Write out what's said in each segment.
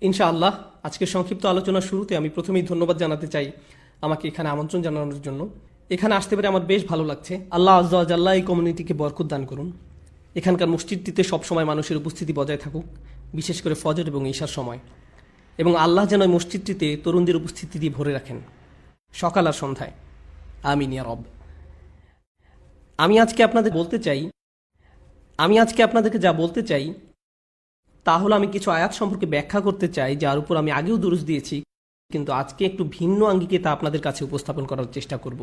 ইনশাআল্লাহ আজকের সংক্ষিপ্ত আলোচনার শুরুতে আমি প্রথমেই ধন্যবাদ জানাতে চাই আমাকে এখানে আমন্ত্রণ জানানোর জন্য। এখানে আসতে পেরে আমার বেশ ভালো লাগছে। আল্লাহ আজ্জা ওয়া জাল্লা এই কমিউনিটিকে বরকত দান করুন। এখানকার মসজিদটিতে সবসময় মানুষের উপস্থিতি বজায় থাকুক, বিশেষ করে ফজর এবং ঈশার সময়, এবং আল্লাহ যেন মসজিদটিতে তরুণদের উপস্থিতি দিয়ে ভরে রাখেন সকাল আর সন্ধ্যায়। আমিন ইয়া রব। আমি আজকে আপনাদেরকে যা বলতে চাই তা হলো আমি কিছু আয়াত সম্পর্কে ব্যাখ্যা করতে চাই, যার উপর আমি আগেও দুরূস দিয়েছি, কিন্তু আজকে একটু ভিন্ন আঙ্গিকে তা আপনাদের কাছে উপস্থাপন করার চেষ্টা করব।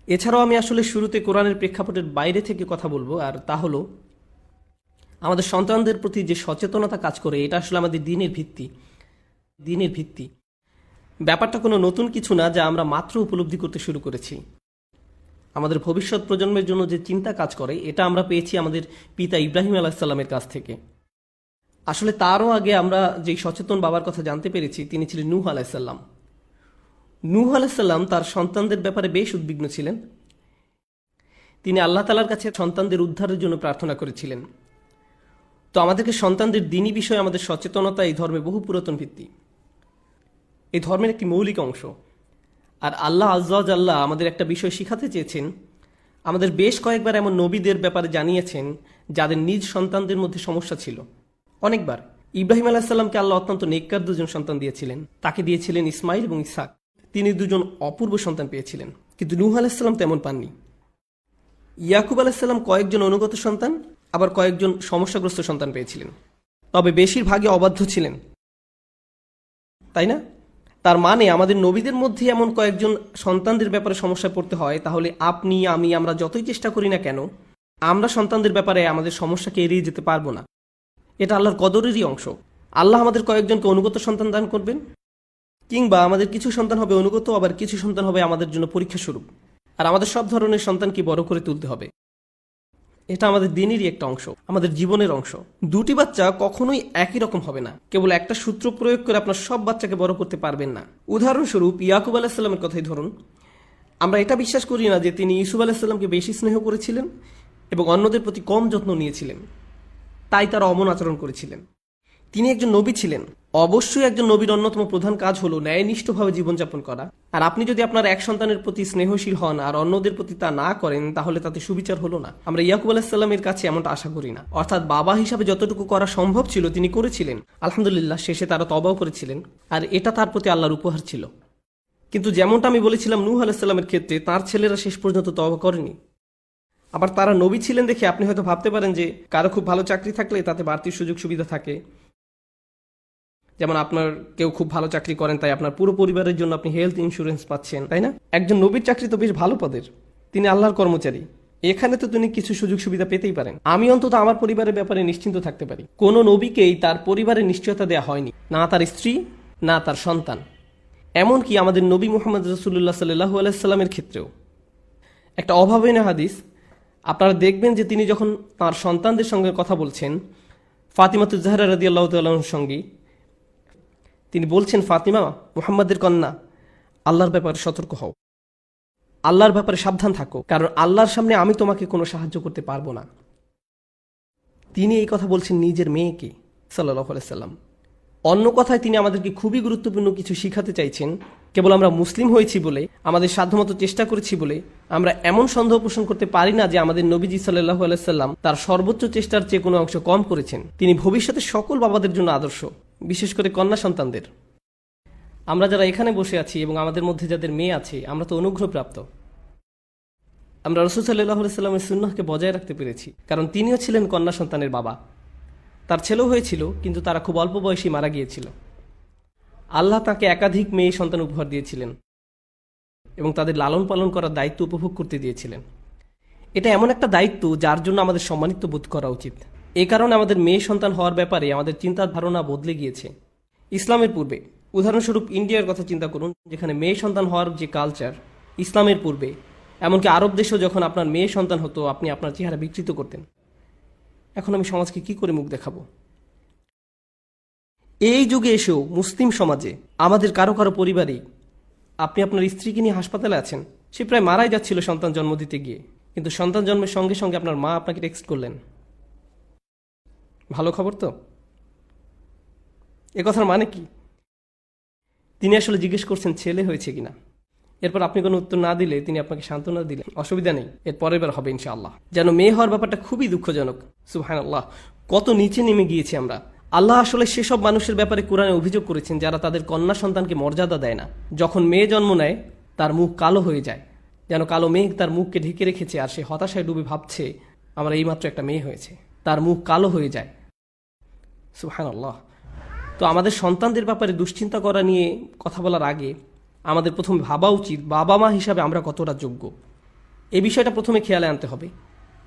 এছাড়াও আমি আসলে শুরুতে কোরআনের প্রেক্ষাপটের বাইরে থেকে কথা বলবো, আর তা হলো আমাদের সন্তানদের প্রতি যে সচেতনতা কাজ করে, এটা আসলে আমাদের দিনের ভিত্তি। ব্যাপারটা কোনো নতুন কিছু না, যা আমরা মাত্র উপলব্ধি করতে শুরু করেছি। আমাদের ভবিষ্যৎ প্রজন্মের জন্য যে চিন্তা কাজ করে, এটা আমরা পেয়েছি আমাদের পিতা ইব্রাহিম আলাইহিস সালামের কাছ থেকে। আসলে তারও আগে আমরা যেই সচেতন বাবার কথা জানতে পেরেছি, তিনি ছিলেন নূহ আলাইহিস সালাম। নূহ আলাইহিস সালাম তার সন্তানদের ব্যাপারে বেশ উদ্বিগ্ন ছিলেন। তিনি আল্লাহ তাআলার কাছে সন্তানদের উদ্ধারের জন্য প্রার্থনা করেছিলেন। তো আমাদেরকে সন্তানদের দ্বীনি বিষয়ে আমাদের সচেতনতা এই ধর্মের বহু পুরাতন ভিত্তি, এই ধর্মের একটি মৌলিক অংশ। আর আল্লাহ আজ্জা ওয়া জাল্লা আমাদের একটা বিষয় শিখাতে চেয়েছেন। আমাদের বেশ কয়েকবার এমন নবীদের ব্যাপারে জানিয়েছেন যাদের নিজ সন্তানদের মধ্যে সমস্যা ছিল। অনেকবার ইব্রাহিম আলাইহিস সালামকে আল্লাহ অত্যন্ত নেককার দুজন সন্তান দিয়েছিলেন। তাকে দিয়েছিলেন ইসমাইল এবং ইসহাক। তিনি দুজন অপূর্ব সন্তান পেয়েছিলেন, কিন্তু নূহ আলাইহিস সালাম তেমন পাননি। ইয়াকুব আলাইহিস সালাম কয়েকজন অনুগত সন্তান, আবার কয়েকজন সমস্যাগ্রস্ত সন্তান পেয়েছিলেন, তবে বেশিরভাগই অবাধ্য ছিলেন, তাই না? তার মানে আমাদের নবীদের মধ্যে এমন কয়েকজন সন্তানদের ব্যাপারে সমস্যায় পড়তে হয়, তাহলে আপনি আমরা যতই চেষ্টা করি না কেন, আমরা সন্তানদের ব্যাপারে আমাদের সমস্যাকে এড়িয়ে যেতে পারবো না। এটা আল্লাহর কদরেরই অংশ। আল্লাহ আমাদের কয়েকজনকে অনুগত সন্তান দান করবেন, কিংবা আমাদের কিছু সন্তান হবে অনুগত, আবার কিছু সন্তান হবে আমাদের জন্য পরীক্ষা স্বরূপ। আর আমাদের সব ধরনের সন্তানকে বড় করে তুলতে হবে। এটা আমাদের দিনেরই একটা অংশ, আমাদের জীবনের অংশ। দুটি বাচ্চা কখনোই একই রকম হবে না। কেবল একটা সূত্র প্রয়োগ করে আপনার সব বাচ্চাকে বড় করতে পারবেন না। উদাহরণস্বরূপ ইয়াকুব আলাইহিস সালামের কথাই ধরুন। আমরা এটা বিশ্বাস করি না যে তিনি ইউসুফ আলাইহিস সালামকে বেশি স্নেহ করেছিলেন এবং অন্যদের প্রতি কম যত্ন নিয়েছিলেন, তাই তারা অমন আচরণ করেছিলেন। তিনি একজন নবী ছিলেন। অবশ্যই একজন নবীর অন্যতম প্রধান কাজ হলো ন্যায়নিষ্ঠভাবে জীবনযাপন করা। আর আপনি যদি আপনার এক সন্তানের প্রতি স্নেহশীল হন আর অন্যদের প্রতি তা না করেন, তাহলে তাতে সুবিচার হলো না। আমরা ইয়াকুব আলাইহিস সালামের কাছে এমনটা আশা করি না। অর্থাৎ বাবা হিসাবে যতটুকু করা সম্ভব ছিল তিনি করেছিলেন। আলহামদুলিল্লাহ, শেষে তারা তওবাও করেছিলেন, আর এটা তার প্রতি আল্লাহর উপহার ছিল। কিন্তু যেমনটা আমি বলেছিলাম, নূহ আলাইহিস সালামের ক্ষেত্রে তার ছেলেরা শেষ পর্যন্ত তওবা করেনি। আবার তারা নবী ছিলেন দেখে আপনি হয়তো ভাবতে পারেন যে কারো খুব ভালো চাকরি থাকলে তাতে বাড়তি সুযোগ সুবিধা থাকে। যেমন আপনার কেউ খুব ভালো চাকরি করেন, তাই আপনার পুরো পরিবারের জন্য আপনি হেলথ ইন্স্যুরেন্স পাচ্ছেন, তাই না? একজন নবীর চাকরি তো বেশ ভালো পদের, তিনি আল্লাহর কর্মচারী। এখানে তো তিনি কিছু সুযোগ সুবিধা পেতেই পারেন। আমি অন্তত আমার পরিবারের ব্যাপারে নিশ্চিন্ত থাকতে পারি। কোনো নবীকেই তার পরিবারের নিশ্চয়তা দেওয়া হয়নি, না তার স্ত্রী, না তার সন্তান। এমনকি আমাদের নবী মুহাম্মদ রাসূলুল্লাহ সাল্লাল্লাহু আলাইহি সাল্লামের ক্ষেত্রেও একটা অভাবনীয় হাদিস আপনারা দেখবেন যে তিনি যখন তার সন্তানদের সঙ্গে কথা বলছেন, ফাতিমাতুজ জাহরা রাদিয়াল্লাহু তাআলার সঙ্গে, তিনি বলছেন, ফাতিমা, মুহাম্মাদের কন্যা, আল্লাহর ব্যাপারে সতর্ক হও, আল্লাহর ব্যাপারে সাবধান থাকো, কারণ আল্লাহর সামনে আমি তোমাকে কোনো সাহায্য করতে পারবো না। তিনি এই কথা বলছেন নিজের মেয়েকে সাল্লাল্লাহু আলাইহি সাল্লাম। অন্য কথায় তিনি আমাদেরকে খুবই গুরুত্বপূর্ণ কিছু শিখাতে চাইছেন। কেবল আমরা মুসলিম হয়েছি বলে, আমাদের সাধ্যমতো চেষ্টা করেছি বলে আমরা এমন সন্দেহ পোষণ করতে পারি না যে আমাদের নবীজি সাল্লাল্লাহু আলাইহি সাল্লাম তার সর্বোচ্চ চেষ্টার চেয়ে কোনো অংশ কম করেছেন। তিনি ভবিষ্যতে সকল বাবাদের জন্য আদর্শ, বিশেষ করে কন্যা সন্তানদের। আমরা যারা এখানে বসে আছি এবং আমাদের মধ্যে যাদের মেয়ে আছে, আমরা তো অনুগ্রহপ্রাপ্ত। আমরা রাসূল সাল্লাল্লাহু আলাইহি সাল্লামের সুন্নাহকে বজায় রাখতে পেরেছি, কারণ তিনিও ছিলেন কন্যা সন্তানের বাবা। তার ছেলেও হয়েছিল, কিন্তু তারা খুব অল্প বয়সী মারা গিয়েছিল। আল্লাহ তাকে একাধিক মেয়ে সন্তান উপহার দিয়েছিলেন এবং তাদের লালন পালন করার দায়িত্ব উপভোগ করতে দিয়েছিলেন। এটা এমন একটা দায়িত্ব যার জন্য আমাদের সম্মানিত বোধ করা উচিত। এই কারণে আমাদের মেয়ে সন্তান হওয়ার ব্যাপারে আমাদের চিন্তার ধারণা বদলে গিয়েছে। ইসলামের পূর্বে, উদাহরণস্বরূপ ইন্ডিয়ার কথা চিন্তা করুন, যেখানে মেয়ে সন্তান হওয়ার যে কালচার, ইসলামের পূর্বে, এমনকি আরব দেশেও যখন আপনার মেয়ে সন্তান হতো, আপনি আপনার চেহারা বিকৃত করতেন। এখন আমি সমাজকে কি করে মুখ দেখাবো? এই যুগে এসেও মুসলিম সমাজে আমাদের কারো কারো পরিবারেই আপনি আপনার স্ত্রীকে নিয়ে হাসপাতালে আছেন। সে প্রায় মারাই যাচ্ছিল সন্তান জন্ম দিতে গিয়ে, কিন্তু সন্তান জন্মের সঙ্গে সঙ্গে আপনার মা আপনাকে টেক্সট করলেন। ভালো খবর তো? এ কথার মানে কি? তিনি আসলে জিজ্ঞেস করছেন ছেলে হয়েছে কিনা। এরপর আপনি কোনো উত্তর না দিলে তিনি আপনাকে সান্ত্বনা দিলেন, অসুবিধা নেই, এর পরের বার হবে ইনশাআল্লাহ। যেন মেয়ে হওয়ার ব্যাপারটা খুবই দুঃখজনক। সুবহানাল্লাহ, কত নিচে নেমে গিয়েছি আমরা। আল্লাহ আসলে সেসব মানুষের ব্যাপারে কোরআনে অভিযোগ করেছেন যারা তাদের কন্যা সন্তানকে মর্যাদা দেয় না। যখন মেয়ে জন্ম নেয় তার মুখ কালো হয়ে যায়, যেন কালো মেঘ তার মুখকে ঢেকে রেখেছে, আর সে হতাশায় ডুবে ভাবছে আমার এইমাত্র একটা মেয়ে হয়েছে। তার মুখ কালো হয়ে যায়। সুবহানাল্লাহ। তো আমাদের সন্তানদের ব্যাপারে দুশ্চিন্তা করা নিয়ে কথা বলার আগে আমাদের প্রথমে ভাবা উচিত বাবা মা হিসাবে আমরা কতটা যোগ্য। এই বিষয়টা প্রথমে খেয়ালে আনতে হবে।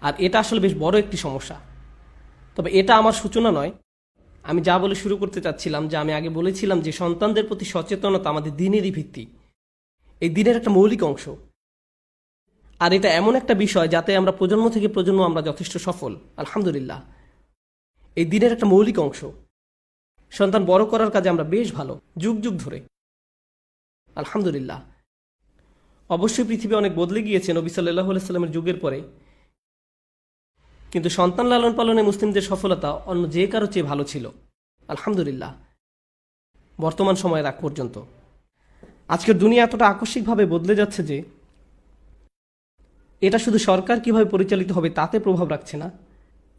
আর এটা আসলে বেশ বড় একটি সমস্যা। তবে এটা আমার সূচনা নয়। আমি যা বলে শুরু করতে চাচ্ছিলাম, যে আমি আগে বলেছিলাম যে সন্তানদের প্রতি সচেতনতা আমাদের দিনেরই ভিত্তি, এই দিনের একটা মৌলিক অংশ। আর এটা এমন একটা বিষয় যাতে আমরা প্রজন্ম থেকে প্রজন্ম আমরা যথেষ্ট সফল, আলহামদুলিল্লাহ। এই দিনের একটা মৌলিক অংশ। সন্তান বড় করার কাজে আমরা বেশ ভালো, যুগ যুগ ধরে, আলহামদুলিল্লাহ। অবশ্যই পৃথিবী অনেক বদলে গিয়েছে নবী সাল্লাল্লাহু আলাইহি সাল্লামের যুগের পরে, কিন্তু সন্তান লালন পালনে মুসলিমদের সফলতা অন্য যে কারো চেয়ে ভালো ছিল, আলহামদুলিল্লাহ, বর্তমান সময়ের আগ পর্যন্ত। আজকের দুনিয়া এতটা আকস্মিকভাবে বদলে যাচ্ছে যে এটা শুধু সরকার কিভাবে পরিচালিত হবে তাতে প্রভাব রাখছে না,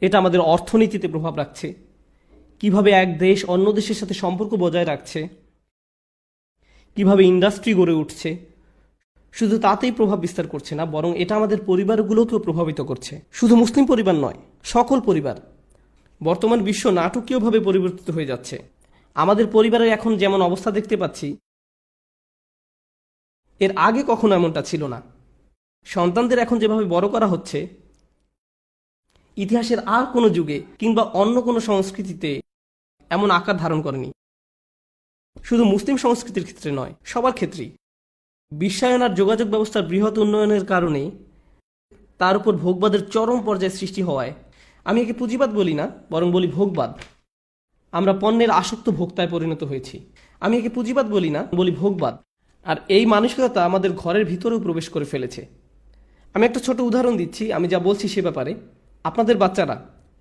এটা আমাদের অর্থনীতিতে প্রভাব রাখছে। কিভাবে এক দেশ অন্য দেশের সাথে সম্পর্ক বজায় রাখছে, কিভাবে ইন্ডাস্ট্রি গড়ে উঠছে, শুধু তাতেই প্রভাব বিস্তার করছে না, বরং এটা আমাদের পরিবারগুলোকেও প্রভাবিত করছে। শুধু মুসলিম পরিবার নয়, সকল পরিবার। বর্তমান বিশ্ব নাটকীয়ভাবে পরিবর্তিত হয়ে যাচ্ছে। আমাদের পরিবারের এখন যেমন অবস্থা দেখতে পাচ্ছি, এর আগে কখনো এমনটা ছিল না। সন্তানদের এখন যেভাবে বড় করা হচ্ছে, ইতিহাসের আর কোনো যুগে কিংবা অন্য কোনো সংস্কৃতিতে এমন আকার ধারণ করেনি। শুধু মুসলিম সংস্কৃতির ক্ষেত্রে নয়, সবার ক্ষেত্রেই। বিশ্বায়ন আর যোগাযোগ ব্যবস্থার বৃহৎ উন্নয়নের কারণে তার উপর ভোগবাদের চরম পর্যায়ে সৃষ্টি হওয়ায়, আমি একে পুঁজিবাদ বলি না, বরং বলি ভোগবাদ। আমরা পণ্যের আসক্ত ভোক্তায় পরিণত হয়েছি। আমি একে পুঁজিবাদ বলি না, বলি ভোগবাদ। আর এই মানসিকতা আমাদের ঘরের ভিতরেও প্রবেশ করে ফেলেছে। আমি একটা ছোট উদাহরণ দিচ্ছি। আমি যা বলছি সে ব্যাপারে, আপনাদের বাচ্চারা,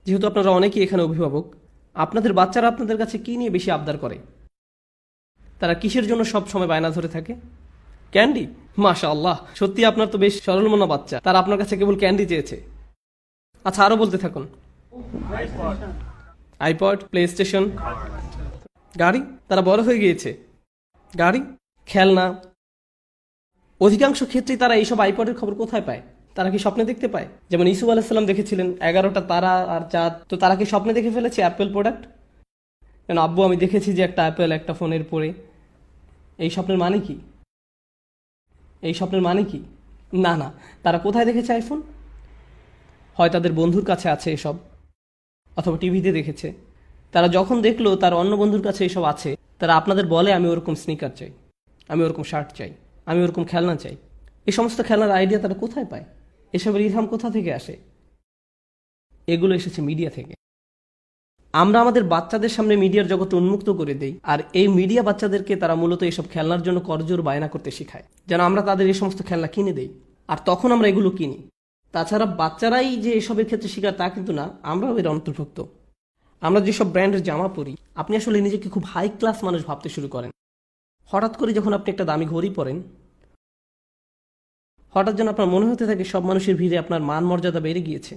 যেহেতু আপনারা অনেকেই এখানে অভিভাবক, আপনাদের বাচ্চারা আপনাদের কাছে কি নিয়ে বেশি আবদার করে? তারা কিসের জন্য সব সময় বায়না ধরে থাকে? ক্যান্ডি। মাশাআল্লাহ, সত্যি আপনার তো বেশ সরল মনা বাচ্চা, তারা আপনার কাছে কেবল ক্যান্ডি চেয়েছে। আচ্ছা, আরো বলতে থাকুন। আইপড, প্লে স্টেশন, গাড়ি। তারা বড় হয়ে গিয়েছে, গাড়ি, খেলনা। অধিকাংশ ক্ষেত্রেই তারা এইসব আইপডের খবর কোথায় পায়? তারা কি স্বপ্নে দেখতে পায়? যেমন ইসুফ আলাইহিসসালাম দেখেছিলেন 11টা তারা আর চাঁদ। তো তারা কি স্বপ্নে দেখে ফেলেছে অ্যাপেল প্রোডাক্ট? কেন আব্বু, আমি দেখেছি যে একটা অ্যাপেল একটা ফোনের পরে। এই স্বপ্নের মানে কি? এই স্বপ্নের মানে কি? না না, তারা কোথায় দেখেছে আইফোন? হয় তাদের বন্ধুর কাছে আছে এসব, অথবা টিভিতে দেখেছে। তারা যখন দেখলো তার অন্য বন্ধুর কাছে এসব আছে, তারা আপনাদের বলে আমি ওরকম স্নিকার চাই, আমি ওরকম শার্ট চাই, আমি ওরকম খেলনা চাই। এই সমস্ত খেলনার আইডিয়া তারা কোথায় পায়? এসবের ইলহাম কোথা থেকে আসে? এগুলো এসেছে মিডিয়া থেকে। আমরা আমাদের বাচ্চাদের সামনে মিডিয়ার জগৎ উন্মুক্ত করে দেই, আর এই মিডিয়া বাচ্চাদেরকে তারা মূলত এসব খেলনার জন্য করজোর বায়না করতে শেখায়, যেন আমরা তাদের এই সমস্ত খেলনা কিনে দেই। আর তখন আমরা এগুলো কিনি। তাছাড়া বাচ্চারাই যে এসবের ক্ষেত্রে শিকার তা কিন্তু না, আমরাও এর অন্তর্ভুক্ত। আমরা যেসব ব্র্যান্ডের জামা পরি, আপনি আসলে নিজেকে খুব হাই ক্লাস মানুষ ভাবতে শুরু করেন। হঠাৎ করে যখন আপনি একটা দামি ঘড়ি পরেন, হঠাৎ যেন আপনার মনে হতে থাকে সব মানুষের ভিড়ে আপনার মান মর্যাদা বেড়ে গিয়েছে।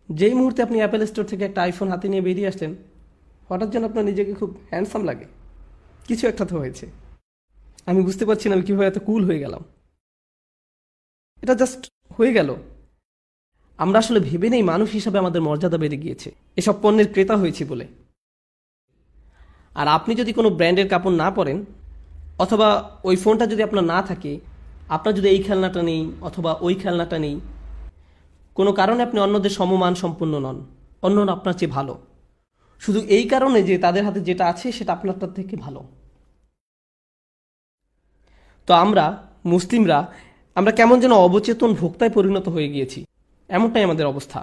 যেই মুহূর্তে আপনি অ্যাপেল স্টোর থেকে একটা আইফোন হাতে নিয়ে বেরিয়ে আসলেন, হঠাৎ যেন আপনার নিজেকে খুব হ্যান্ডসাম লাগে। কিছু একটা তো হয়েছে। আমি বুঝতে পারছি না আমি কীভাবে এত কুল হয়ে গেলাম। এটা জাস্ট হয়ে গেল। আমরা আসলে ভেবে নেই মানুষ হিসাবে আমাদের মর্যাদা বেড়ে গিয়েছে এসব পণ্যের ক্রেতা হয়েছি বলে। আর আপনি যদি কোনো ব্র্যান্ডের কাপড় না পরেন, অথবা ওই ফোনটা যদি আপনার না থাকে, আপনার যদি এই খেলনাটা নেই অথবা ওই খেলনাটা নেই, কোনো কারণে আপনি অন্যদের সমমান সম্পন্ন নন, অন্যরা আপনার চেয়ে ভালো, শুধু এই কারণে যে তাদের হাতে যেটা আছে সেটা আপনারটার থেকে ভালো। তো আমরা মুসলিমরা, আমরা কেমন যেন অবচেতন ভোক্তায় পরিণত হয়ে গিয়েছি, এমনটাই আমাদের অবস্থা।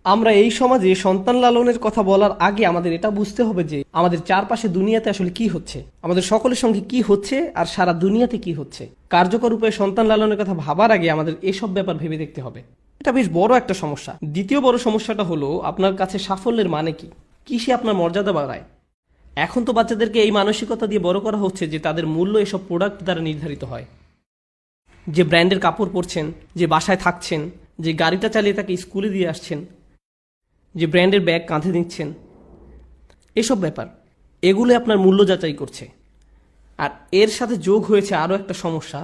আমরা এই সমাজে সন্তান লালনের কথা বলার আগে আমাদের এটা বুঝতে হবে যে আমাদের চারপাশে দুনিয়াতে আসলে কি হচ্ছে, আমাদের সকলের সঙ্গে কি হচ্ছে, আর সারা দুনিয়াতে কি হচ্ছে। কার্যকর উপায়ে সন্তান লালনের কথা ভাবার আগে আমাদের এসব ব্যাপার ভেবে দেখতে হবে। এটা বেশ বড় একটা সমস্যা। দ্বিতীয় বড় সমস্যাটা হলো আপনার কাছে সাফল্যের মানে কি, কিসে আপনার মর্যাদা বাড়ায়? এখন তো বাচ্চাদেরকে এই মানসিকতা দিয়ে বড় করা হচ্ছে যে তাদের মূল্য এসব প্রোডাক্ট দ্বারা নির্ধারিত হয়। যে ব্র্যান্ডের কাপড় পরছেন, যে বাসায় থাকছেন, যে গাড়িটা চালিয়ে তাকে স্কুলে দিয়ে আসছেন, যে ব্র্যান্ডের ব্যাগ কাঁধে নিচ্ছেন, এসব ব্যাপার, এগুলো আপনার মূল্য যাচাই করছে। আর এর সাথে যোগ হয়েছে আরও একটা সমস্যা,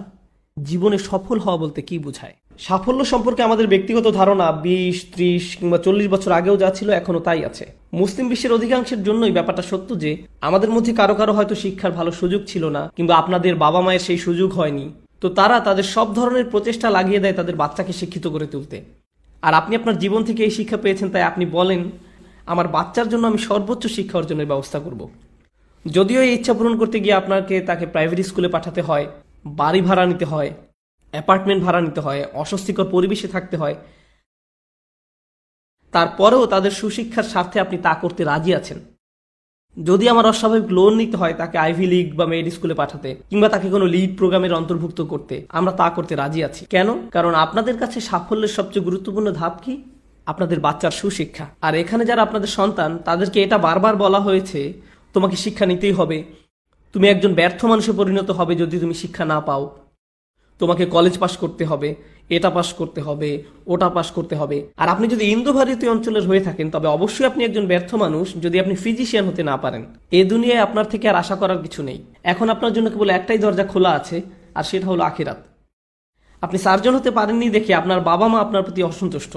জীবনে সফল হওয়া বলতে কি বোঝায়। সাফল্য সম্পর্কে আমাদের ব্যক্তিগত ধারণা 20, 30 কিংবা 40 বছর আগেও যা ছিল এখনো তাই আছে। মুসলিম বিশ্বের অধিকাংশের জন্যই ব্যাপারটা সত্য যে আমাদের মধ্যে কারো কারো হয়তো শিক্ষার ভালো সুযোগ ছিল না, কিংবা আপনাদের বাবা মায়ের সেই সুযোগ হয়নি, তো তারা তাদের সব ধরনের প্রচেষ্টা লাগিয়ে দেয় তাদের বাচ্চাকে শিক্ষিত করে তুলতে। আর আপনি আপনার জীবন থেকে এই শিক্ষা পেয়েছেন, তাই আপনি বলেন আমার বাচ্চার জন্য আমি সর্বোচ্চ শিক্ষা অর্জনের ব্যবস্থা করব। যদিও এই ইচ্ছা পূরণ করতে গিয়ে আপনাকে তাকে প্রাইভেট স্কুলে পাঠাতে হয়, বাড়ি ভাড়া নিতে হয়, অ্যাপার্টমেন্ট ভাড়া নিতে হয়, অস্বস্তিকর পরিবেশে থাকতে হয়, তারপরেও তাদের সুশিক্ষার স্বার্থে আপনি তা করতে রাজি আছেন। যদি আমার অস্বাভাবিক লোন নিতে হয় তাকে আইভি লিগ বা মেড স্কুলে পাঠাতে, কিংবা তাকে কোনো লিড প্রোগ্রামের অন্তর্ভুক্ত করতে, আমরা তা করতে রাজি আছি। কেন? কারণ আপনাদের কাছে সাফল্যের সবচেয়ে গুরুত্বপূর্ণ ধাপ কি? আপনাদের বাচ্চার সুশিক্ষা। আর এখানে যারা আপনাদের সন্তান, তাদেরকে এটা বারবার বলা হয়েছে তোমাকে শিক্ষা নিতেই হবে, তুমি একজন ব্যর্থ মানুষে পরিণত হবে যদি তুমি শিক্ষা না পাও, তোমাকে কলেজ পাস করতে হবে, এটা পাস করতে হবে, ওটা পাস করতে হবে। আর আপনি যদি ইন্দো ভারতীয় অঞ্চলের হয়ে থাকেন তবে অবশ্যই আপনি একজন ব্যর্থ মানুষ যদি আপনি ফিজিশিয়ান হতে না পারেন। এ দুনিয়ায় আপনার থেকে আর আশা করার কিছু নেই। এখন আপনার জন্য কেবল একটাই দরজা খোলা আছে, আর সেটা হলো আখিরাত। আপনি সার্জন হতে পারেননি দেখে আপনার বাবা মা আপনার প্রতি অসন্তুষ্ট।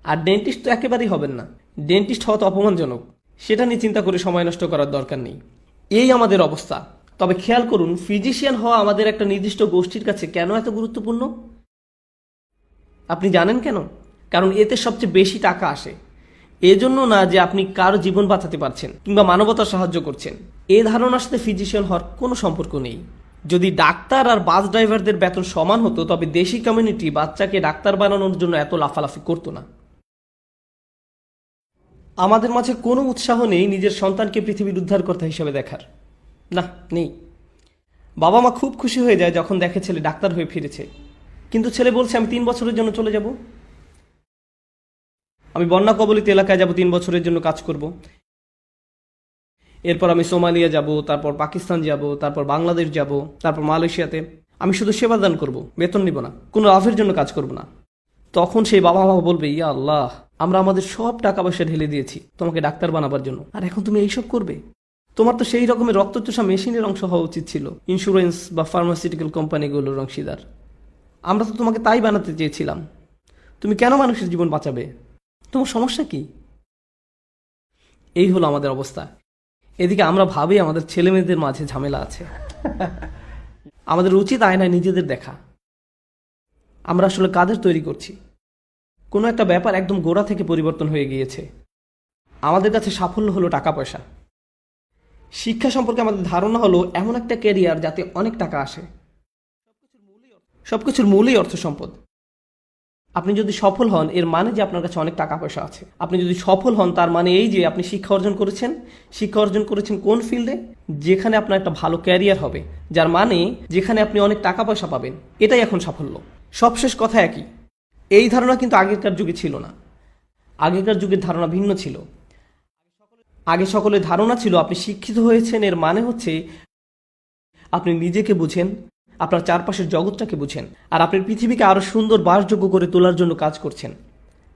আর ডেন্টিস্ট তো একেবারেই হবেন না। ডেন্টিস্ট হওয়া তো অপমানজনক, সেটা নিয়ে চিন্তা করে সময় নষ্ট করার দরকার নেই। এই আমাদের অবস্থা। তবে খেয়াল করুন, ফিজিশিয়ান হওয়া আমাদের একটা নির্দিষ্ট গোষ্ঠীর কাছে কেন এত গুরুত্বপূর্ণ? আপনি জানেন কেন? কারণ এতে সবচেয়ে বেশি টাকা আসে। এজন্য না যে আপনি কারো জীবন বাঁচাতে পারছেন কিংবা মানবতার সাহায্য করছেন। এ ধারণার সাথে ফিজিশিয়ান হওয়ার কোনো সম্পর্ক নেই। যদি ডাক্তার আর বাস ড্রাইভারদের বেতন সমান হতো তবে দেশি কমিউনিটি বাচ্চাকে ডাক্তার বানানোর জন্য এত লাফালাফি করতো না। আমাদের মাঝে কোনো উৎসাহ নেই নিজের সন্তানকে পৃথিবীর উদ্ধারকর্তা হিসেবে দেখার। না, নেই। বাবা মা খুব খুশি হয়ে যায় যখন দেখে ছেলে ডাক্তার হয়ে ফিরেছে, কিন্তু ছেলে বলছে আমি 3 বছরের জন্য চলে যাব, আমি বন্যা কবলিত এলাকায় যাব, 3 বছরের জন্য কাজ করব, এরপর আমি সোমালিয়া যাব, তারপর পাকিস্তান যাব, তারপর বাংলাদেশ যাব, তারপর মালয়েশিয়াতে। আমি শুধু সেবা দান করব, বেতন নিব না, কোনো লাভের জন্য কাজ করব না। তখন সেই বাবা মা বলবে, ইয়া আল্লাহ, আমরা আমাদের সব টাকা পয়সা ঢেলে দিয়েছি তোমাকে ডাক্তার বানাবার জন্য, আর এখন তুমি এইসব করবে? তোমার তো সেই রকমের রক্তচোষা মেশিনের অংশ হওয়া উচিত ছিল, ইন্স্যুরেন্স বা ফার্মাসিউটিক্যাল কোম্পানিগুলোর অংশীদার। আমরা তো তোমাকে তাই বানাতে চেয়েছিলাম। তুমি কেন মানুষের জীবন বাঁচাবে? তোমার সমস্যা কি? এই হলো আমাদের অবস্থা। এদিকে আমরা ভাবি আমাদের ছেলে মেয়েদের মাঝে ঝামেলা আছে। আমাদের উচিত আয়নায় নিজেদের দেখা। আমরা আসলে কাদের তৈরি করছি? কোনো একটা ব্যাপার একদম গোড়া থেকে পরিবর্তন হয়ে গিয়েছে। আমাদের কাছে সাফল্য হলো টাকা পয়সা। শিক্ষা সম্পর্কে আমাদের ধারণা হলো এমন একটা ক্যারিয়ার যাতে অনেক টাকা আসে। সবকিছুর মূলই অর্থ সম্পদ। আপনি যদি সফল হন এর মানে যে আপনার কাছে অনেক টাকা পয়সা আছে। আপনি যদি সফল হন তার মানে এই যে আপনি শিক্ষা অর্জন করেছেন। শিক্ষা অর্জন করেছেন কোন ফিল্ডে? যেখানে আপনার একটা ভালো ক্যারিয়ার হবে, যার মানে যেখানে আপনি অনেক টাকা পয়সা পাবেন। এটাই এখন সাফল্য। সবশেষ কথা একই। এই ধারণা কিন্তু আগেকার যুগে ছিল না। আগেকার যুগের ধারণা ভিন্ন ছিল। আগে সকলের ধারণা ছিল আপনি শিক্ষিত হয়েছেন এর মানে হচ্ছে আপনি নিজেকে বুঝেন, আপনার চারপাশের জগৎটাকে বুঝেন, আর আপনি পৃথিবীকে আরো সুন্দর বাসযোগ্য করে তোলার জন্য কাজ করছেন।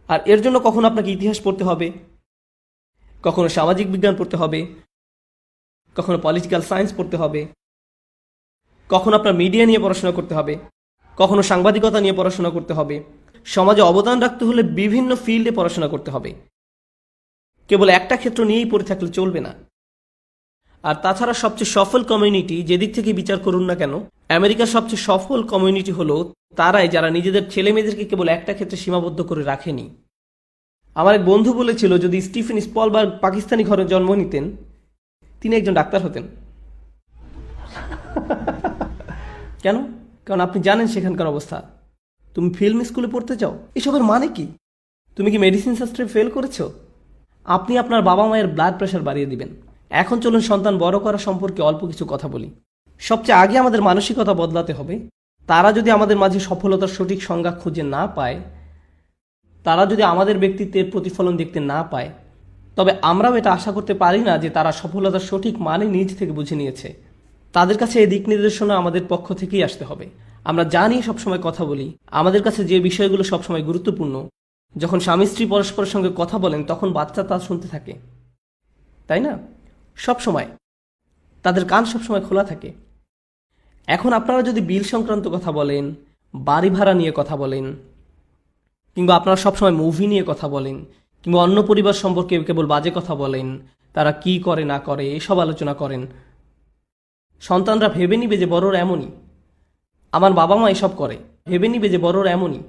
আর এর জন্য কখনো আপনাকে ইতিহাস পড়তে হবে, কখনো সামাজিক বিজ্ঞান পড়তে হবে, কখনো পলিটিক্যাল সায়েন্স পড়তে হবে, কখনো আপনার মিডিয়া নিয়ে পড়াশোনা করতে হবে, কখনো সাংবাদিকতা নিয়ে পড়াশোনা করতে হবে। সমাজে অবদান রাখতে হলে বিভিন্ন ফিল্ডে পড়াশোনা করতে হবে। কেবল একটা ক্ষেত্র নিয়েই পড়ে থাকলে চলবে না। আর তাছাড়া সবচেয়ে সফল কমিউনিটি যেদিক থেকে বিচার করুন না কেন, আমেরিকার সবচেয়ে সফল কমিউনিটি হলো তারাই যারা নিজেদের ছেলে মেয়েদেরকে কেবল একটা ক্ষেত্রে সীমাবদ্ধ করে রাখেনি। আমার এক বন্ধু বলেছিল যদি স্টিফেন স্পলবার্গ পাকিস্তানি ঘরে জন্ম নিতেন তিনি একজন ডাক্তার হতেন। কেন? কারণ আপনি জানেন সেখানকার অবস্থা। তুমি ফিল্ম স্কুলে পড়তে চাও? এসবের মানে কি? তুমি কি মেডিসিন শাস্ত্রে ফেল করেছো? আপনি আপনার বাবা মায়ের ব্লাড প্রেশার বাড়িয়ে দিবেন। এখন চলুন সন্তান বড় করা সম্পর্কে অল্প কিছু কথা বলি। সবচেয়ে আগে আমাদের মানসিকতা বদলাতে হবে। তারা যদি আমাদের মাঝে সফলতার সঠিক সংজ্ঞা খুঁজে না পায়, তারা যদি আমাদের ব্যক্তিত্বের প্রতিফলন দেখতে না পায়, তবে আমরাও এটা আশা করতে পারি না যে তারা সফলতার সঠিক মানে নিজ থেকে বুঝে নিয়েছে। তাদের কাছে এই দিক নির্দেশনা আমাদের পক্ষ থেকেই আসতে হবে। আমরা জানি সবসময় কথা বলি, আমাদের কাছে যে বিষয়গুলো সবসময় গুরুত্বপূর্ণ, যখন স্বামী স্ত্রী পরস্পরের সঙ্গে কথা বলেন তখন বাচ্চা তা শুনতে থাকে, তাই না? সবসময় তাদের কান সবসময় খোলা থাকে। এখন আপনারা যদি বিল সংক্রান্ত কথা বলেন, বাড়ি ভাড়া নিয়ে কথা বলেন, কিংবা আপনারা সবসময় মুভি নিয়ে কথা বলেন, কিংবা অন্য পরিবার সম্পর্কে কেবল বাজে কথা বলেন, তারা কি করে না করে এসব আলোচনা করেন, সন্তানরা ভেবে নিবে যে বড়রা এমনই, আমার বাবা মা এসব করে, ভেবে নিবে যে বড়রা এমনই।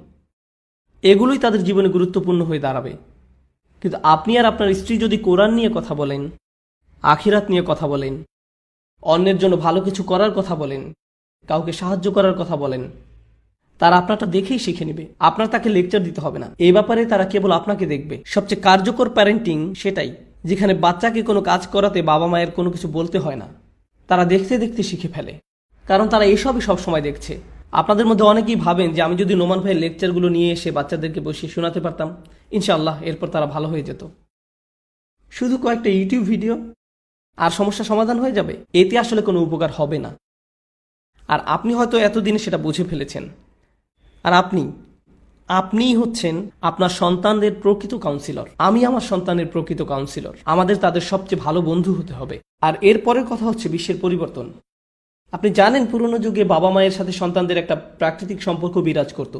এগুলোই তাদের জীবনে গুরুত্বপূর্ণ হয়ে দাঁড়াবে। কিন্তু আপনি আর আপনার স্ত্রী যদি কোরআন নিয়ে কথা বলেন, আখিরাত নিয়ে কথা বলেন, অন্যের জন্য ভালো কিছু করার কথা বলেন, কাউকে সাহায্য করার কথা বলেন, তারা আপনারটা দেখেই শিখে নেবে। আপনার তাকে লেকচার দিতে হবে না। এই ব্যাপারে তারা কেবল আপনাকে দেখবে। সবচেয়ে কার্যকর প্যারেন্টিং সেটাই, যেখানে বাচ্চাকে কোনো কাজ করাতে বাবা মায়ের কোনো কিছু বলতে হয় না। তারা দেখতে দেখতে শিখে ফেলে, কারণ তারা এসবই সবসময় দেখছে। আপনাদের মধ্যে অনেকেই ভাবেন যে আমি যদি নোমান ভাইয়ের লেকচারগুলো নিয়ে এসে বাচ্চাদেরকে বসিয়ে শোনাতে পারতাম, ইনশাআল্লাহ এরপর তারা ভালো হয়ে যেত। শুধু কয়েকটা ইউটিউব ভিডিও আর সমস্যা সমাধান হয়ে যাবে, এতে আসলে কোনো উপকার হবে না। আর আপনি হয়তো এতদিনে সেটা বুঝে ফেলেছেন। আর আপনিই হচ্ছেন আপনার সন্তানদের প্রকৃত কাউন্সিলর। আমি আমার সন্তানের প্রকৃত কাউন্সিলর। আমাদের তাদের সবচেয়ে ভালো বন্ধু হতে হবে। আর এরপরের কথা হচ্ছে বিশ্বের পরিবর্তন। আপনি জানেন পুরনো যুগে বাবা মায়ের সাথে সন্তানদের একটা প্রাকৃতিক সম্পর্ক বিরাজ করত,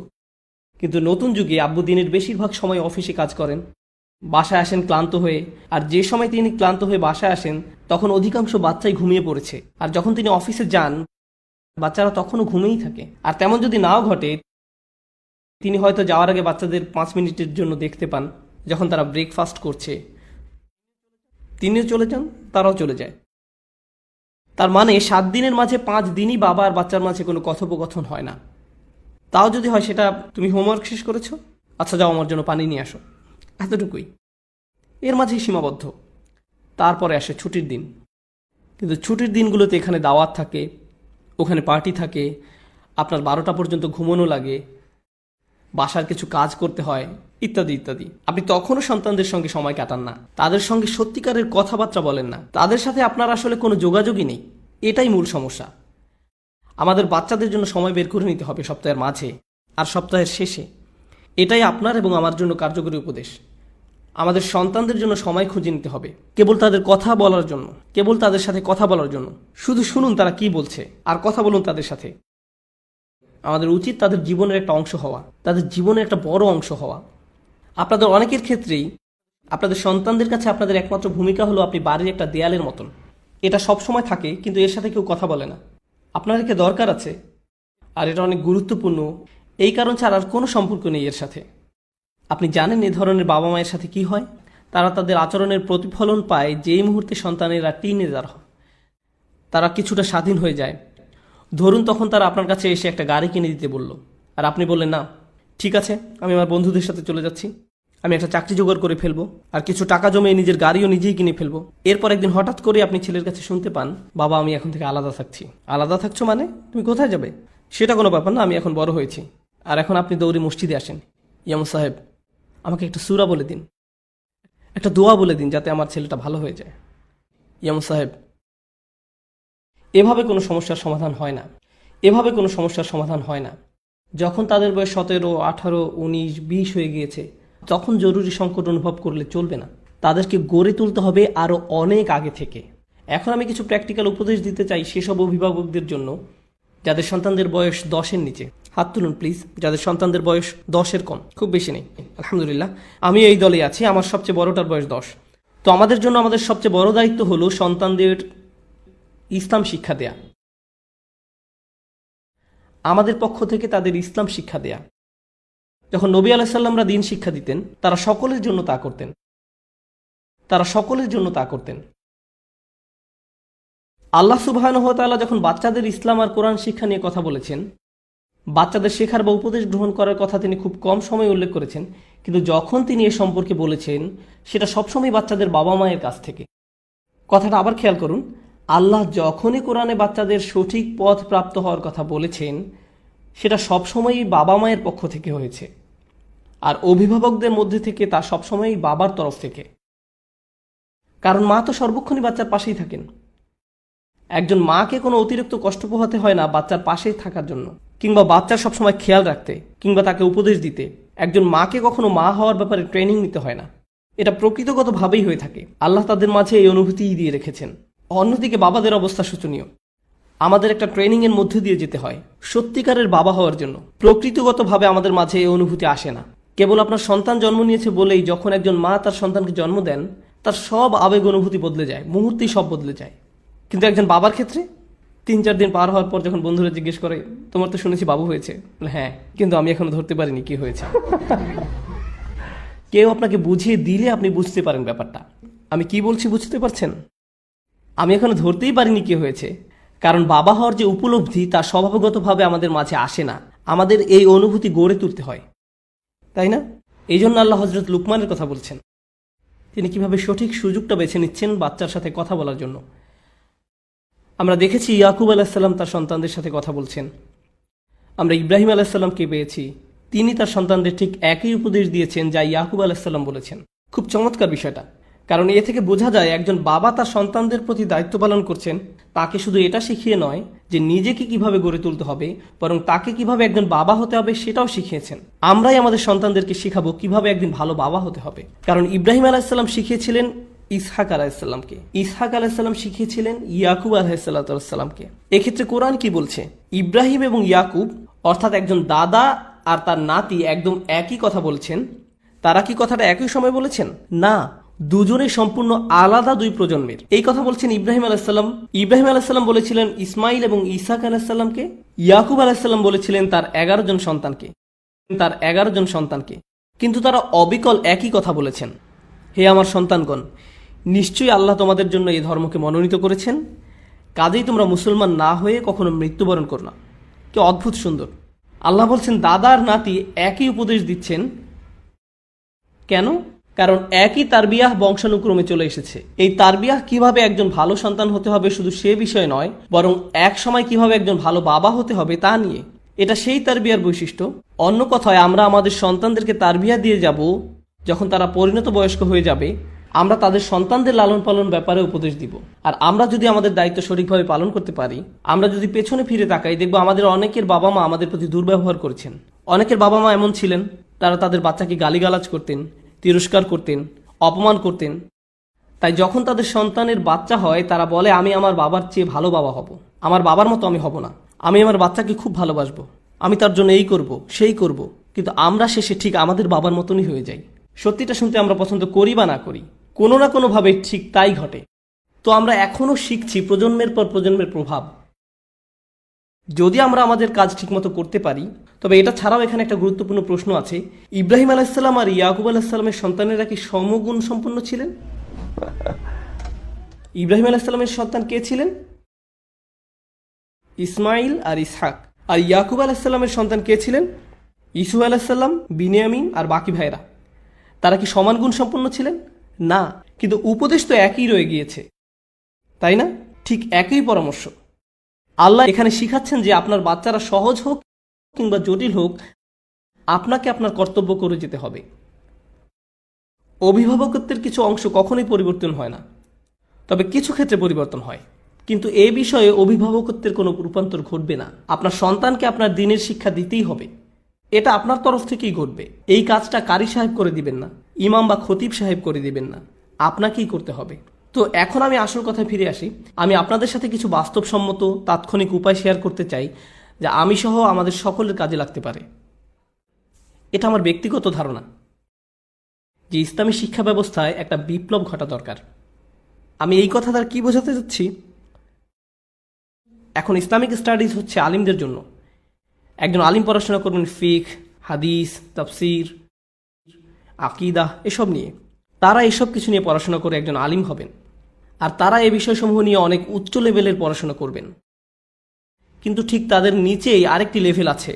কিন্তু নতুন যুগে আব্বু দিনের বেশিরভাগ সময় অফিসে কাজ করেন, বাসায় আসেন ক্লান্ত হয়ে। আর যে সময় তিনি ক্লান্ত হয়ে বাসায় আসেন তখন অধিকাংশ বাচ্চাই ঘুমিয়ে পড়েছে। আর যখন তিনি অফিসে যান বাচ্চারা তখনও ঘুমিয়েই থাকে। আর তেমন যদি নাও ঘটে, তিনি হয়তো যাওয়ার আগে বাচ্চাদের 5 মিনিটের জন্য দেখতে পান, যখন তারা ব্রেকফাস্ট করছে। তিনিও চলে যান, তারাও চলে যায়। তার মানে 7 দিনের মাঝে 5 দিনই বাবা আর বাচ্চার মাঝে কোনো কথোপকথন হয় না। তাও যদি হয় সেটা, তুমি হোমওয়ার্ক শেষ করেছো, আচ্ছা যাও আমার জন্য পানি নিয়ে আসো, এতটুকুই। এর মাঝেই সীমাবদ্ধ। তারপরে আসে ছুটির দিন। কিন্তু ছুটির দিনগুলোতে এখানে দাওয়াত থাকে, ওখানে পার্টি থাকে, আপনার 12টা পর্যন্ত ঘুমানো লাগে, বাসার কিছু কাজ করতে হয়, ইত্যাদি ইত্যাদি। আপনি তখনও সন্তানদের সঙ্গে সময় কাটান না, তাদের সঙ্গে সত্যিকারের কথাবার্তা বলেন না, তাদের সাথে আপনার আসলে কোনো যোগাযোগই নেই। এটাই মূল সমস্যা। আমাদের বাচ্চাদের জন্য সময় বের করে নিতে হবে সপ্তাহের মাঝে আর সপ্তাহের শেষে। এটাই আপনার এবং আমার জন্য কার্যকরী উপদেশ। আমাদের সন্তানদের জন্য সময় খুঁজে নিতে হবে, কেবল তাদের কথা বলার জন্য, কেবল তাদের সাথে কথা বলার জন্য। শুধু শুনুন তারা কি বলছে আর কথা বলুন তাদের সাথে। আমাদের উচিত তাদের জীবনের একটা অংশ হওয়া, তাদের জীবনের একটা বড় অংশ হওয়া। আপনাদের অনেকের ক্ষেত্রেই আপনাদের সন্তানদের কাছে আপনাদের একমাত্র ভূমিকা হলো আপনি বাড়ির একটা দেয়ালের মতন। এটা সবসময় থাকে, কিন্তু এর সাথে কেউ কথা বলে না। আপনার একে দরকার আছে, আর এটা অনেক গুরুত্বপূর্ণ। এই কারণ ছাড়া আর কোনো সম্পর্ক নেই এর সাথে। আপনি জানেন এ ধরনের বাবা মায়ের সাথে কি হয়? তারা তাদের আচরণের প্রতিফলন পায় যেই মুহূর্তে সন্তানেরা টিনেজার হয়, তারা কিছুটা স্বাধীন হয়ে যায়। ধরুন তখন তারা আপনার কাছে এসে একটা গাড়ি কিনে দিতে বলল, আর আপনি বললেন না, ঠিক আছে আমি আমার বন্ধুদের সাথে চলে যাচ্ছি, আমি একটা চাকরি জোগাড় করে ফেলবো, আর কিছু টাকা জমিয়ে নিজের গাড়িও নিজেই কিনে ফেলবো। এরপর একদিন হঠাৎ করে আপনি ছেলের কাছে শুনতে পান, বাবা আমি এখন থেকে আলাদা থাকছি। আলাদা থাকছো মানে? তুমি কোথায় যাবে? সেটা কোনো ব্যাপার না, আমি এখন বড় হয়েছি। আর এখন আপনি দৌড়ে মসজিদে আসেন, ইয়ামু সাহেব আমাকে একটা সূরা বলে দিন, একটা দোয়া বলে দিন যাতে আমার ছেলেটা ভালো হয়ে যায়। ইয়ামু সাহেব, এভাবে কোনো সমস্যার সমাধান হয় না, এভাবে কোনো সমস্যার সমাধান হয় না। যখন তাদের বয়স 17, 18, 19, 20 হয়ে গিয়েছে, তখন জরুরি সংকট অনুভব করলে চলবে না। তাদেরকে গড়ে তুলতে হবে আরও অনেক আগে থেকে। এখন আমি কিছু প্র্যাকটিক্যাল উপদেশ দিতে চাই সেসব অভিভাবকদের জন্য যাদের সন্তানদের বয়স 10-এর নিচে। হাত তুলুন প্লিজ যাদের সন্তানদের বয়স 10-এর কম। খুব বেশি নেই, আলহামদুলিল্লাহ। আমি এই দলে আছি, আমার সবচেয়ে বড়টার বয়স 10। তো আমাদের জন্য আমাদের সবচেয়ে বড় দায়িত্ব হলো সন্তানদের ইসলাম শিক্ষা দেয়া, আমাদের পক্ষ থেকে তাদের ইসলাম শিক্ষা দেয়া। যখন নবী আলাইহিস সালামরা দ্বীন শিক্ষা দিতেন, তারা সকলের জন্য তা করতেন, তারা সকলের জন্য তা করতেন। আল্লাহ সুবহানাহু ওয়া তাআলা যখন বাচ্চাদের ইসলাম আর কোরআন শিক্ষা নিয়ে কথা বলেছেন, বাচ্চাদের শেখার বা উপদেশ গ্রহণ করার কথা তিনি খুব কম সময় উল্লেখ করেছেন, কিন্তু যখন তিনি এ সম্পর্কে বলেছেন সেটা সবসময় বাচ্চাদের বাবা মায়ের কাছ থেকে। কথাটা আবার খেয়াল করুন, আল্লাহ যখনই কোরআনে বাচ্চাদের সঠিক পথ প্রাপ্ত হওয়ার কথা বলেছেন সেটা সবসময়ই বাবা মায়ের পক্ষ থেকে হয়েছে, আর অভিভাবকদের মধ্যে থেকে তা সবসময়ই বাবার তরফ থেকে। কারণ মা তো সর্বক্ষণই বাচ্চার পাশেই থাকেন। একজন মাকে কোনো অতিরিক্ত কষ্ট পোহাতে হয় না বাচ্চার পাশেই থাকার জন্য, কিংবা বাচ্চার সবসময় খেয়াল রাখতে, কিংবা তাকে উপদেশ দিতে। একজন মাকে কখনো মা হওয়ার ব্যাপারে ট্রেনিং নিতে হয় না। এটা প্রকৃতগতভাবেই হয়ে থাকে। আল্লাহ তাদের মাঝে এই অনুভূতিই দিয়ে রেখেছেন। অন্যদিকে বাবাদের অবস্থা শোচনীয়। আমাদের একটা ট্রেনিং এর মধ্যে দিয়ে যেতে হয় সত্যিকারের বাবা হওয়ার জন্য। প্রকৃতিগতভাবে আমাদের মাঝে এই অনুভূতি আসে না। কেবল আপনার সন্তান জন্ম নিয়েছে বলেই যখন একজন মা তার সন্তানকে জন্ম দেন, তার সব আবেগ অনুভূতি বদলে যায়, মুহূর্তেই সব বদলে যায়। কিন্তু একজন বাবার ক্ষেত্রে 3-4 দিন পার হওয়ার পর যখন বন্ধুরা জিজ্ঞেস করে, তোমার তো শুনেছি বাবু হয়েছে, হ্যাঁ, কিন্তু আমি এখনো ধরতে পারিনি কি হয়েছে। কেউ আপনাকে বুঝিয়ে দিলে আপনি বুঝতে পারেন ব্যাপারটা। আমি কি বলছি বুঝতে পারছেন? আমি এখনো ধরতেই পারিনি কি হয়েছে, কারণ বাবা হওয়ার যে উপলব্ধি তা স্বভাবগতভাবে আমাদের মাঝে আসে না। আমাদের এই অনুভূতি গড়ে তুলতে হয়, তাই না? এই জন্য আল্লাহ হযরত লুকমানের কথা বলছেন। তিনি কিভাবে সঠিক সুযোগটা বেছে নিচ্ছেন বাচ্চার সাথে কথা বলার জন্য। আমরা দেখেছি ইয়াকুব আলাইহিস সালাম তার সন্তানদের সাথে কথা বলছেন। আমরা ইব্রাহিম আলাইহিস সালামকে পেয়েছি, তিনি তার সন্তানদের ঠিক একই উপদেশ দিয়েছেন যা ইয়াকুব আলাইহিস সালাম বলেছেন। খুব চমৎকার বিষয়টা, কারণ এ থেকে বোঝা যায় একজন বাবা তার সন্তানদের প্রতি দায়িত্ব পালন করছেন। তাকে শুধু এটা শিখিয়ে নয় যে নিজেকে কিভাবে গড়ে তুলতে হবে, বরং তাকে কিভাবে একজন বাবা হতে হবে সেটাও শিখিয়েছেন। আমরাই আমাদের সন্তানদেরকে শিখাবো কিভাবে একদিন ভালো বাবা হতে হবে। কারণ ইব্রাহিম আলাইহিস সালাম শিখিয়েছিলেন ইসহাক আলাইহিস সালামকে, ইসহাক আলাইহিস সালাম শিখিয়েছিলেন ইয়াকুব আলাইহিস সালামকে। এক্ষেত্রে কোরআন কি বলছে? ইব্রাহিম এবং ইয়াকুব অর্থাৎ একজন দাদা আর তার নাতি একদম একই কথা বলছেন। তারা কি কথাটা একই সময় বলেছেন? না, দুজনেই সম্পূর্ণ আলাদা দুই প্রজন্মের। এই কথা বলছেন ইব্রাহিম আলাইহিস সালাম। ইব্রাহিম আলাইহিস সালাম বলেছিলেন ইসমাইল এবং ইসহাক আলাইহিস সালামকে। ইয়াকুব আলাইহিস সালাম বলেছিলেন তার 11 জন সন্তানকে। কিন্তু তারা অবিকল একই কথা বলেছেন, হে আমার সন্তানগণ, নিশ্চয়ই আল্লাহ তোমাদের জন্য এই ধর্মকে মনোনীত করেছেন, কাজেই তোমরা মুসলমান না হয়ে কখনো মৃত্যুবরণ করো না। কি অদ্ভুত সুন্দর! আল্লাহ বলছেন দাদা আর নাতি একই উপদেশ দিচ্ছেন। কেন? কারণ একই তারবিয়াহ বংশানুক্রমে চলে এসেছে। এই তারবিয়াহ কিভাবে একজন ভালো সন্তান হতে হবে শুধু সে বিষয় নয়, বরং এক সময় কিভাবে একজন ভালো বাবা হতে হবে তা নিয়ে। এটা সেই তারবিয়ার বৈশিষ্ট্য। অন্য কথায়, আমরা আমাদের সন্তানদেরকে তারবিয়া দিয়ে যাব যখন তারা পরিণত বয়স্ক হয়ে যাবে। আমরা তাদের সন্তানদের লালন পালন ব্যাপারে উপদেশ দিব। আর আমরা যদি আমাদের দায়িত্ব সঠিকভাবে পালন করতে পারি, আমরা যদি পেছনে ফিরে তাকাই, দেখব আমাদের অনেকের বাবা মা আমাদের প্রতি দুর্ব্যবহার করেছেন। অনেকের বাবা মা এমন ছিলেন, তারা তাদের বাচ্চাকে গালিগালাজ করতেন, তিরস্কার করতেন, অপমান করতেন। তাই যখন তাদের সন্তানের বাচ্চা হয়, তারা বলে আমি আমার বাবার চেয়ে ভালো বাবা হব, আমার বাবার মতো আমি হব না, আমি আমার বাচ্চাকে খুব ভালোবাসবো, আমি তার জন্য এই করব সেই করব। কিন্তু আমরা শেষে ঠিক আমাদের বাবার মতনই হয়ে যাই। সত্যিটা শুনতে আমরা পছন্দ করি বা না করি, কোনো না কোনোভাবে ঠিক তাই ঘটে। তো আমরা এখনো শিখছি প্রজন্মের পর প্রজন্মের প্রভাব। যদি আমরা আমাদের কাজ ঠিকমতো করতে পারি, তবে এটা ছাড়াও এখানে একটা গুরুত্বপূর্ণ প্রশ্ন আছে। ইব্রাহিম আলাইহিস সালাম আর ইয়াকুব আলাইহিস সালামের সন্তানেরা কি সমগুণ সম্পন্ন ছিলেন? ইব্রাহিম আলাইহিস সালামের সন্তান কে ছিলেন? ইসমাইল আর ইসহাক। আর ইয়াকুব আলাইহিস সালামের সন্তান কে ছিলেন? ইসু আলাইহিস সালাম, বিনিয়ামিন আর বাকি ভাইরা। তারা কি সমান গুণ সম্পন্ন ছিলেন? না, কিন্তু উপদেশ তো একই রয়ে গিয়েছে, তাই না? ঠিক একই পরামর্শ। আল্লাহ এখানে শিখাচ্ছেন যে আপনার বাচ্চারা সহজ হোক কিংবা জটিল হোক, আপনাকে আপনার কর্তব্য করে যেতে হবে। অভিভাবকত্বের কিছু অংশ কখনোই পরিবর্তন হয় না, তবে কিছু ক্ষেত্রে পরিবর্তন হয়। কিন্তু এ বিষয়ে অভিভাবকত্বের কোনো রূপান্তর ঘটবে না। আপনার সন্তানকে আপনার দ্বীনের শিক্ষা দিতেই হবে। এটা আপনার তরফ থেকেই ঘটবে। এই কাজটা কারি সাহেব করে দিবেন না, ইমাম বা খতিব সাহেব করে দিবেন না, আপনাকেই করতে হবে। তো এখন আমি আসল কথায় ফিরে আসি। আমি আপনাদের সাথে কিছু বাস্তবসম্মত তাৎক্ষণিক উপায় শেয়ার করতে চাই, যা আমি সহ আমাদের সকলের কাজে লাগতে পারে। এটা আমার ব্যক্তিগত ধারণা যে ইসলামী শিক্ষা ব্যবস্থায় একটা বিপ্লব ঘটা দরকার। আমি এই কথা দ্বারা কি বোঝাতে যাচ্ছি? এখন ইসলামিক স্টাডিজ হচ্ছে আলিমদের জন্য। একজন আলিম পড়াশোনা করবেন ফিকহ, হাদিস, তাফসির, আকীদা এসব নিয়ে। তারা এসব কিছু নিয়ে পড়াশোনা করে একজন আলিম হবেন, আর তারা এই বিষয়সমূহ নিয়ে অনেক উচ্চ লেভেলের পড়াশোনা করবেন। কিন্তু ঠিক তাদের নিচেই আরেকটি লেভেল আছে,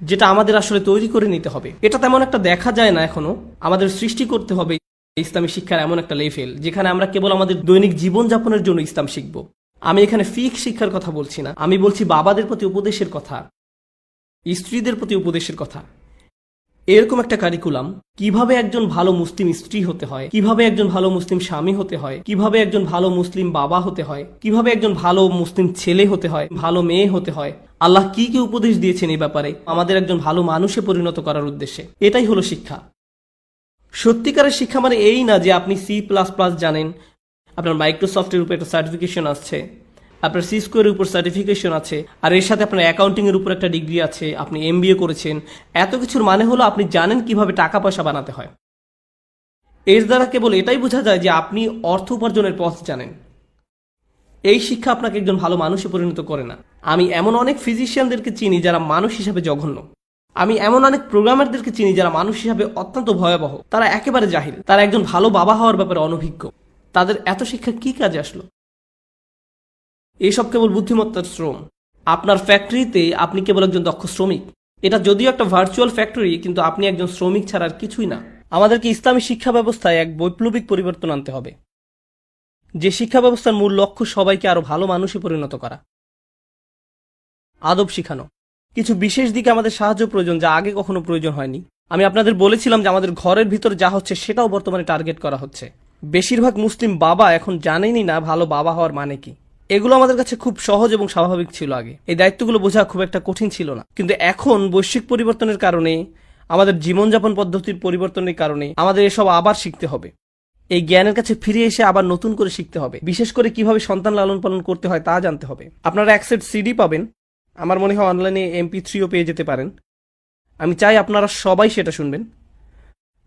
যেটা আমাদের আসলে তৈরি করে নিতে হবে। এটা তেমন একটা দেখা যায় না এখনো। আমাদের সৃষ্টি করতে হবে ইসলামী শিক্ষার এমন একটা লেভেল যেখানে আমরা কেবল আমাদের দৈনিক জীবনযাপনের জন্য ইসলাম শিখব। আমি এখানে ফিকহ শিক্ষার কথা বলছি না, আমি বলছি বাবাদের প্রতি উপদেশের কথা, স্ত্রীদের প্রতি উপদেশের কথা। এরকম একটা কারিকুলাম, কিভাবে একজন ভালো মুসলিম স্ত্রী হতে হয়, কিভাবে একজন ভালো মুসলিম স্বামী হতে হয়, কিভাবে একজন ভালো মুসলিম বাবা হতে হয়, কিভাবে একজন ভালো মুসলিম ছেলে হতে হয়, ভালো মেয়ে হতে হয়, আল্লাহ কি কি উপদেশ দিয়েছেন এই ব্যাপারে আমাদের একজন ভালো মানুষে পরিণত করার উদ্দেশ্যে, এটাই হলো শিক্ষা। সত্যিকারের শিক্ষা মানে এই না যে আপনি C++ জানেন, আপনার মাইক্রোসফটের উপর একটা সার্টিফিকেশন আছে, আপনার সিস্কোয়ের উপর সার্টিফিকেশন আছে, আর এর সাথে আপনার অ্যাকাউন্টিং এর উপর একটা ডিগ্রি আছে, আপনি MBA করেছেন। এত কিছুর মানে হলো আপনি জানেন কিভাবে টাকা পয়সা বানাতে হয়। এর দ্বারা কেবল এটাই বোঝা যায় যে আপনি অর্থ উপার্জনের পথ জানেন। এই শিক্ষা আপনাকে একজন ভালো মানুষে পরিণত করে না। আমি এমন অনেক ফিজিশিয়ানদেরকে চিনি যারা মানুষ হিসাবে জঘন্য। আমি এমন অনেক প্রোগ্রামারদেরকে চিনি যারা মানুষ হিসাবে অত্যন্ত ভয়াবহ। তারা একেবারে জাহিল, তারা একজন ভালো বাবা হওয়ার ব্যাপারে অনভিজ্ঞ। তাদের এত শিক্ষা কি কাজে আসলো? এসব কেবল বুদ্ধিমত্তার শ্রম। আপনার ফ্যাক্টরিতে আপনি কেবল একজন দক্ষ শ্রমিক। এটা যদিও একটা ভার্চুয়াল ফ্যাক্টরি, কিন্তু আপনি একজন শ্রমিক ছাড়া আর কিছুই না। আমাদেরকে ইসলামী শিক্ষা ব্যবস্থায় এক বৈপ্লবিক পরিবর্তন আনতে হবে, যে শিক্ষা ব্যবস্থার মূল লক্ষ্য সবাইকে আরো ভালো মানুষে পরিণত করা, আদব শিখানো। কিছু বিশেষ দিকে আমাদের সাহায্য প্রয়োজন যা আগে কখনো প্রয়োজন হয়নি। আমি আপনাদের বলেছিলাম যে আমাদের ঘরের ভিতর যা হচ্ছে সেটাও বর্তমানে টার্গেট করা হচ্ছে। বেশিরভাগ মুসলিম বাবা এখন জানেনই না ভালো বাবা হওয়ার মানে কি। এগুলো আমাদের কাছে খুব সহজ এবং স্বাভাবিক ছিল আগে। এই দায়িত্বগুলো বোঝা খুব একটা কঠিন ছিল না। কিন্তু এখন বৈশ্বিক পরিবর্তনের কারণে, আমাদের জীবনযাপন পদ্ধতির পরিবর্তনের কারণে আমাদের এসব আবার শিখতে হবে। এই জ্ঞানের কাছে ফিরে এসে আবার নতুন করে শিখতে হবে। বিশেষ করে কিভাবে সন্তান লালন পালন করতে হয় তা জানতে হবে। আপনারা এক সেট CD পাবেন, আমার মনে হয় অনলাইনে MP3ও পেয়ে যেতে পারেন। আমি চাই আপনারা সবাই সেটা শুনবেন।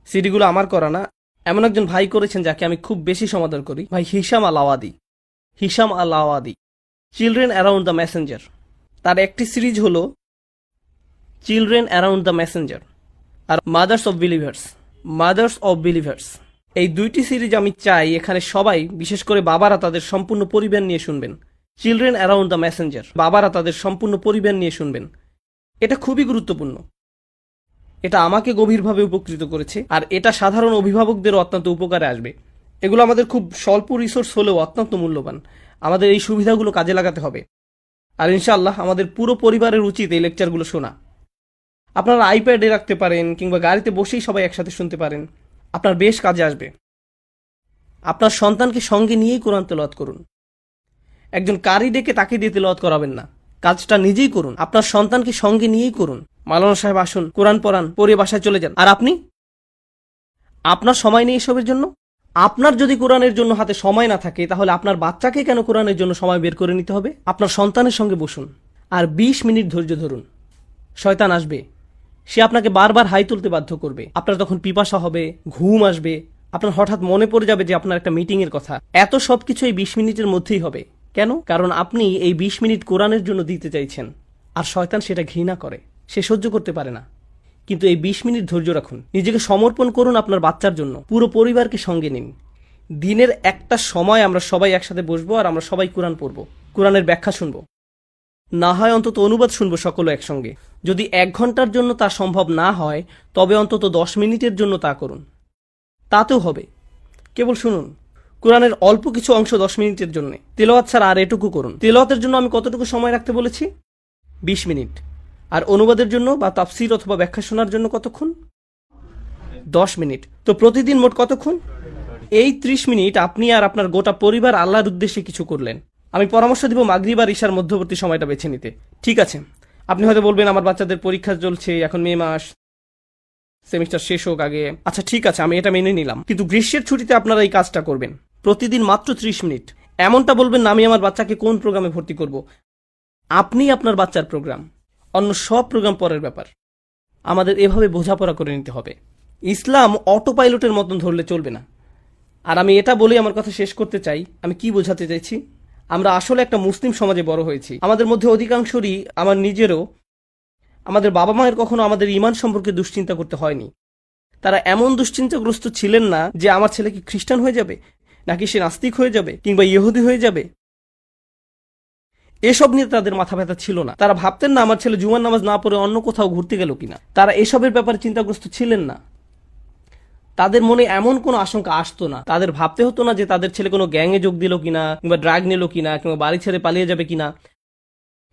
সিডিগুলো আমার করা না, এমন একজন ভাই করেছেন যাকে আমি খুব বেশি সমাদর করি, ভাই Hisham al Awadi, children around the messenger. তার একটি সিরিজ হলো চিলড্রেন অ্যারাউন্ড দ্য মেসেঞ্জার আর মাদার্স অব বিলিভার্স। এই দুইটি সিরিজ আমি চাই এখানে সবাই, বিশেষ করে বাবারা, তাদের সম্পূর্ণ পরিবার নিয়ে শুনবেন। চিলড্রেন অ্যারাউন্ড দ্য মেসেঞ্জার, বাবারা তাদের সম্পূর্ণ পরিবার নিয়ে শুনবেন। এটা খুবই গুরুত্বপূর্ণ। এটা আমাকে গভীরভাবে উপকৃত করেছে, আর এটা সাধারণ অভিভাবকদেরও অত্যন্ত উপকারে আসবে। এগুলো আমাদের খুব স্বল্প রিসোর্স হলেও অত্যন্ত মূল্যবান। আমাদের এই সুবিধাগুলো কাজে লাগাতে হবে। আর ইনশাআল্লাহ আমাদের পুরো পরিবারের উচিত এই লেকচারগুলো শোনা। আপনারা আইপ্যাডে রাখতে পারেন, কিংবা গাড়িতে বসেই সবাই একসাথে শুনতে পারেন। আপনার বেশ কাজে আসবে। আপনার সন্তানকে সঙ্গে নিয়েই কোরআন তেলাওয়াত করুন। একজন কারি ডেকে তাকে দিয়ে তেলাওয়াত করাবেন না, কাজটা নিজেই করুন। আপনার সন্তানকে সঙ্গে নিয়েই করুন। মাওলানা সাহেব আসুন, কোরআন পড়ান, পড়ে বাসায় চলে যান। আর আপনি, আপনার সময় নেই এসবের জন্য? আপনার যদি কোরআনের জন্য হাতে সময় না থাকে, তাহলে আপনার বাচ্চাকে কেন কোরআনের জন্য সময় বের করে নিতে হবে? আপনার সন্তানের সঙ্গে বসুন আর 20 মিনিট ধৈর্য ধরুন। শয়তান আসবে, সে আপনাকে বারবার হাই তুলতে বাধ্য করবে। আপনার তখন পিপাসা হবে, ঘুম আসবে, আপনার হঠাৎ মনে পড়ে যাবে যে আপনার একটা মিটিং এর কথা। এত সবকিছু এই 20 মিনিটের মধ্যেই হবে। কেন? কারণ আপনি এই 20 মিনিট কোরআনের জন্য দিতে চাইছেন। আর শয়তান সেটা ঘৃণা করে, সে সহ্য করতে পারে না। কিন্তু এই 20 মিনিট ধৈর্য রাখুন, নিজেকে সমর্পণ করুন আপনার বাচ্চার জন্য। পুরো পরিবারকে সঙ্গে নিন। দিনের একটা সময় আমরা সবাই একসাথে বসবো, আর আমরা সবাই কোরআন পড়বো, কোরআনের ব্যাখ্যা শুনবো, না হয় অন্তত অনুবাদ শুনবো সকলে একসঙ্গে। যদি 1 ঘন্টার জন্য তা সম্ভব না হয়, তবে অন্তত 10 মিনিটের জন্য তা করুন, তাতেও হবে। কেবল শুনুন কোরআনের অল্প কিছু অংশ 10 মিনিটের জন্য। তেলাওয়াত ছাড়া আর এটুকু করুন। তেলাওয়াতের জন্য আমি কতটুকু সময় রাখতে বলেছি? 20 মিনিট। আর অনুবাদের জন্য বা তাফসির অথবা ব্যাখ্যা শোনার জন্য কতক্ষণ? 10 মিনিট। তো প্রতিদিন মোট কতক্ষণ? এই 30 মিনিট আপনি আর আপনার গোটা পরিবার আল্লাহর উদ্দেশ্যে কিছু করলেন। আমি পরামর্শ দিব মাগরিব আর ঈশার মধ্যবর্তী সময়টা বেছে নিতে। ঠিক আছে, আপনি হয়তো বলবেন আমার বাচ্চাদের পরীক্ষা চলছে, এখন মে মাস, সেমিস্টার শেষ হোক আগে। আচ্ছা ঠিক আছে, আমি এটা মেনে নিলাম, কিন্তু গ্রীষ্মের ছুটিতে আপনারা এই কাজটা করবেন, প্রতিদিন মাত্র 30 মিনিট। এমনটা বলবেন না আমি আমার বাচ্চাকে কোন প্রোগ্রামে ভর্তি করব। আপনি আপনার বাচ্চার প্রোগ্রাম, অন্য সব প্রোগ্রাম পরের ব্যাপার। আমাদের এভাবে বোঝাপড়া করে নিতে হবে। ইসলাম অটো পাইলটের মতন ধরলে চলবে না। আর আমি এটা বলেই আমার কথা শেষ করতে চাই। আমি কি বোঝাতে চাইছি? আমরা আসলে একটা মুসলিম সমাজে বড় হয়েছি। আমাদের মধ্যে অধিকাংশরই, আমার নিজেরও, আমাদের বাবা মায়ের কখনো আমাদের ঈমান সম্পর্কে দুশ্চিন্তা করতে হয়নি। তারা এমন দুশ্চিন্তাগ্রস্ত ছিলেন না যে আমার ছেলে কি খ্রিস্টান হয়ে যাবে, নাকি সে নাস্তিক হয়ে যাবে, কিংবা ইহুদি হয়ে যাবে। এসব নিয়ে তাদের মাথা ব্যথা ছিল না। তারা ভাবতেন না আমার ছেলে জুমার নামাজ না পড়ে অন্য কোথাও ঘুরতে গেল কিনা। তারা এসবের ব্যাপারে চিন্তাগ্রস্ত ছিলেন না। তাদের মনে এমন কোনো আশঙ্কা আসতো না। তাদের ভাবতে হতো না যে তাদের ছেলে কোনো গ্যাংয়ে যোগ দিল কিনা, কিংবা ড্রাগ নিল কিনা, কিংবা বাড়ি ছেড়ে পালিয়ে যাবে কিনা।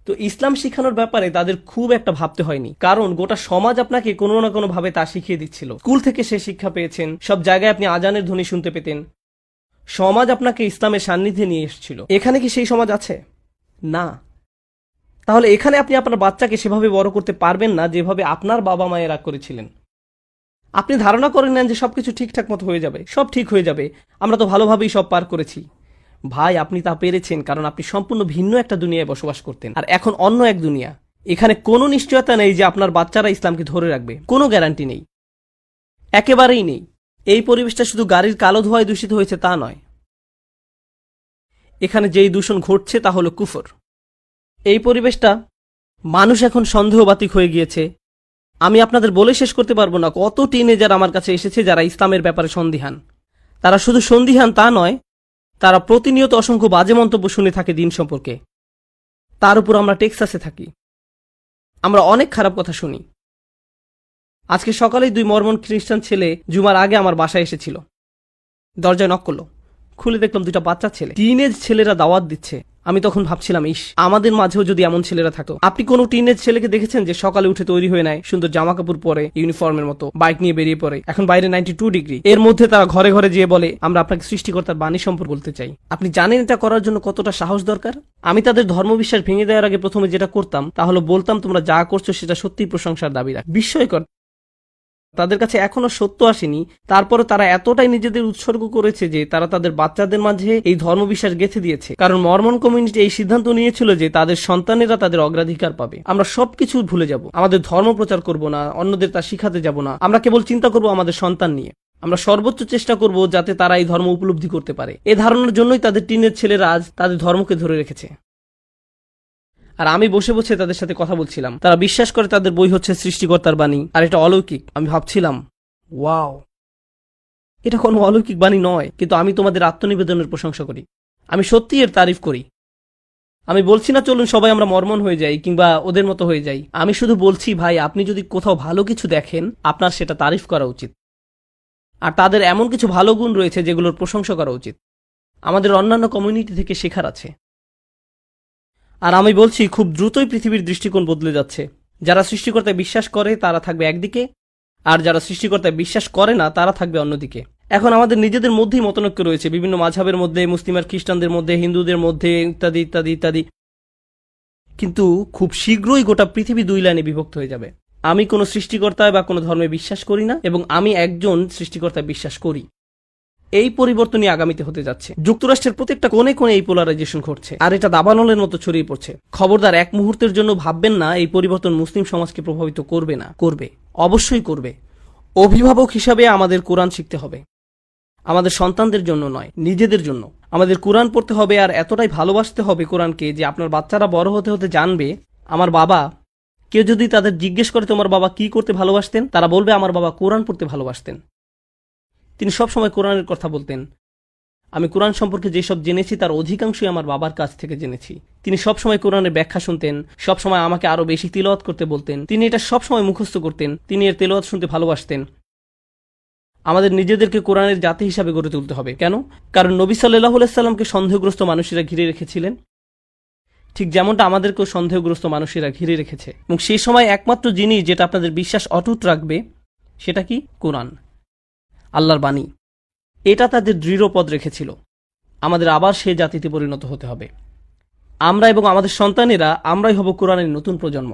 তো ইসলাম শিখানোর ব্যাপারে তাদের খুব একটা ভাবতে হয়নি, কারণ গোটা সমাজ আপনাকে কোনো না কোনো ভাবে তা শিখিয়ে দিচ্ছিল। স্কুল থেকে সে শিক্ষা পেয়েছেন, সব জায়গায় আপনি আজানের ধ্বনি শুনতে পেতেন। সমাজ আপনাকে ইসলামের সান্নিধ্যে নিয়ে এসেছিল। এখানে কি সেই সমাজ আছে? না। তাহলে এখানে আপনি আপনার বাচ্চাকে সেভাবে বড় করতে পারবেন না যেভাবে আপনার বাবা মায়েরা করেছিলেন। আপনি ধারণা করে নেন যে সবকিছু ঠিকঠাক মতো হয়ে যাবে, সব ঠিক হয়ে যাবে, আমরা তো ভালোভাবেই সব পার করেছি। ভাই, আপনি তা পেরেছেন কারণ আপনি সম্পূর্ণ ভিন্ন একটা দুনিয়ায় বসবাস করতেন, আর এখন অন্য এক দুনিয়া। এখানে কোনো নিশ্চয়তা নেই যে আপনার বাচ্চারা ইসলামকে ধরে রাখবে, কোনো গ্যারান্টি নেই, একেবারেই নেই। এই পরিবেশটা শুধু গাড়ির কালো ধোঁয়ায় দূষিত হয়েছে তা নয়, এখানে যেই দূষণ ঘটছে তা হলো কুফর। এই পরিবেশটা, মানুষ এখন সন্দেহবাতিক হয়ে গিয়েছে। আমি আপনাদের বলে শেষ করতে পারবো না কত টিনেজার আমার কাছে এসেছে যারা ইসলামের ব্যাপারে সন্দিহান। তারা শুধু সন্দিহান তা নয়, তারা প্রতিনিয়ত অসংখ্য বাজে মন্তব্য শুনে থাকে দিন সম্পর্কে। তার উপর আমরা টেক্সাসে থাকি, আমরা অনেক খারাপ কথা শুনি। আজকে সকালেই 2 মর্মন খ্রিস্টান ছেলে জুমার আগে আমার বাসায় এসেছিল। দরজায় নক করলো, খুলে দেখলাম 2টা বাচ্চা ছেলে, টিনেজ ছেলেরা দাওয়াত দিচ্ছে। আমি তখন ভাবছিলাম, ইস, আমাদের মাঝেও যদি এমন ছেলেরা থাকতো। আপনি কোনো টিনেজ ছেলেকে দেখেছেন যে সকালে উঠে তৈরি হয়ে নেয়, সুন্দর জামা কাপড় পরে, ইউনিফর্মের মতো বাইক নিয়ে বেরিয়ে পড়ে? এখন বাইরে 92 ডিগ্রি, এর মধ্যে তারা ঘরে ঘরে যেয়ে বলে আমরা আপনাকে সৃষ্টিকর্তার বাণী সম্পর্কে বলতে চাই। আপনি জানেন এটা করার জন্য কতটা সাহস দরকার? আমি তাদের ধর্মবিশ্বাস ভেঙে দেওয়ার আগে প্রথমে যেটা করতাম তা হলো বলতাম তোমরা যা করছো সেটা সত্যিই প্রশংসার দাবি রাখ। বিস্ময়কর, তাদের কাছে এখনো সত্য আসেনি, তারপরে তারা এতটাই নিজেদের উৎসর্গ করেছে যে তারা তাদের বাচ্চাদের মাঝে এই ধর্মবিশ্বাস গেঁথে দিয়েছে। কারণ মর্মন কমিউনিটি এই সিদ্ধান্ত নিয়েছিল যে তাদের সন্তানেরা তাদের অগ্রাধিকার পাবে। আমরা সবকিছু ভুলে যাব, আমাদের ধর্ম প্রচার করব না, অন্যদের তা শিখাতে যাব না, আমরা কেবল চিন্তা করব আমাদের সন্তান নিয়ে। আমরা সর্বোচ্চ চেষ্টা করব যাতে তারা এই ধর্ম উপলব্ধি করতে পারে। এ ধারণার জন্যই তাদের টিনের ছেলেরা আজ তাদের ধর্মকে ধরে রেখেছে। আর আমি বসে বসে তাদের সাথে কথা বলছিলাম। তারা বিশ্বাস করে তাদের বই হচ্ছে সৃষ্টিকর্তার বাণী, আর এটা অলৌকিক। আমি ভাবছিলাম, ওয়াও, এটা কোনো অলৌকিক বাণী নয়, কিন্তু আমি তোমাদের আত্মনিবেদনের প্রশংসা করি, আমি সত্যি এর তারিফ করি। আমি বলছি না চলুন সবাই আমরা মর্মন হয়ে যাই কিংবা ওদের মতো হয়ে যাই। আমি শুধু বলছি, ভাই, আপনি যদি কোথাও ভালো কিছু দেখেন আপনার সেটা তারিফ করা উচিত। আর তাদের এমন কিছু ভালো গুণ রয়েছে যেগুলোর প্রশংসা করা উচিত। আমাদের অন্যান্য কমিউনিটি থেকে শেখার আছে। আর আমি বলছি, খুব দ্রুতই পৃথিবীর দৃষ্টিকোণ বদলে যাচ্ছে। যারা সৃষ্টিকর্তায় বিশ্বাস করে তারা থাকবে একদিকে, আর যারা সৃষ্টিকর্তায় বিশ্বাস করে না তারা থাকবে অন্যদিকে। এখন আমাদের নিজেদের মধ্যেই মতনৈক্য রয়েছে, বিভিন্ন মাযহাবের মধ্যে, মুসলিম আর খ্রিস্টানদের মধ্যে, হিন্দুদের মধ্যে, ইত্যাদি ইত্যাদি ইত্যাদি। কিন্তু খুব শীঘ্রই গোটা পৃথিবী 2 লাইনে বিভক্ত হয়ে যাবে। আমি কোনো সৃষ্টিকর্তায় বা কোনো ধর্মে বিশ্বাস করি না, এবং আমি একজন সৃষ্টিকর্তায় বিশ্বাস করি। এই পরিবর্তনই আগামীতে হতে যাচ্ছে। যুক্তরাষ্ট্রের প্রত্যেকটা কোণে কোণে এই পোলারাইজেশন ঘটছে, আর এটা দাবানলের মতো ছড়িয়ে পড়ছে। খবরদার এক মুহূর্তের জন্য ভাববেন না এই পরিবর্তন মুসলিম সমাজকে প্রভাবিত করবে না। করবে, অবশ্যই করবে। অভিভাবক হিসাবে আমাদের কোরআন শিখতে হবে, আমাদের সন্তানদের জন্য নয়, নিজেদের জন্য। আমাদের কোরআন পড়তে হবে, আর এতটাই ভালোবাসতে হবে কোরআনকে যে আপনার বাচ্চারা বড় হতে হতে জানবে, আমার বাবা, কেউ যদি তাদের জিজ্ঞেস করে তোমার বাবা কি করতে ভালোবাসতেন, তারা বলবে আমার বাবা কোরআন পড়তে ভালোবাসতেন। তিনি সবসময় কোরআনের কথা বলতেন। আমি কোরআন সম্পর্কে যেসব জেনেছি তার অধিকাংশই আমার বাবার কাছ থেকে জেনেছি। তিনি সবসময় কোরআনের ব্যাখ্যা শুনতেন, সবসময় আমাকে আরো বেশি তিলাওয়াত করতে বলতেন। তিনি এটা সবসময় মুখস্থ করতেন, তিনি এর তেলাওয়াত শুনতে ভালোবাসতেন। আমাদের নিজেদেরকে কোরআনের জাতি হিসাবে গড়ে তুলতে হবে। কেন? কারণ নবী সাল্লাল্লাহু আলাইহি সাল্লামকে সন্দেহগ্রস্ত মানুষেরা ঘিরে রেখেছিলেন, ঠিক যেমনটা আমাদেরকেও সন্দেহগ্রস্ত মানুষেরা ঘিরে রেখেছে। এবং সেই সময় একমাত্র জিনিস যেটা আপনাদের বিশ্বাস অটুট রাখবে সেটা কি? কোরআন, আল্লাহর বাণী। এটা তাদের দৃঢ় পদ রেখেছিল। আমাদের আবার সে জাতিতে পরিণত হতে হবে। আমরা এবং আমাদের সন্তানেরা, আমরাই হব কোরআনের নতুন প্রজন্ম।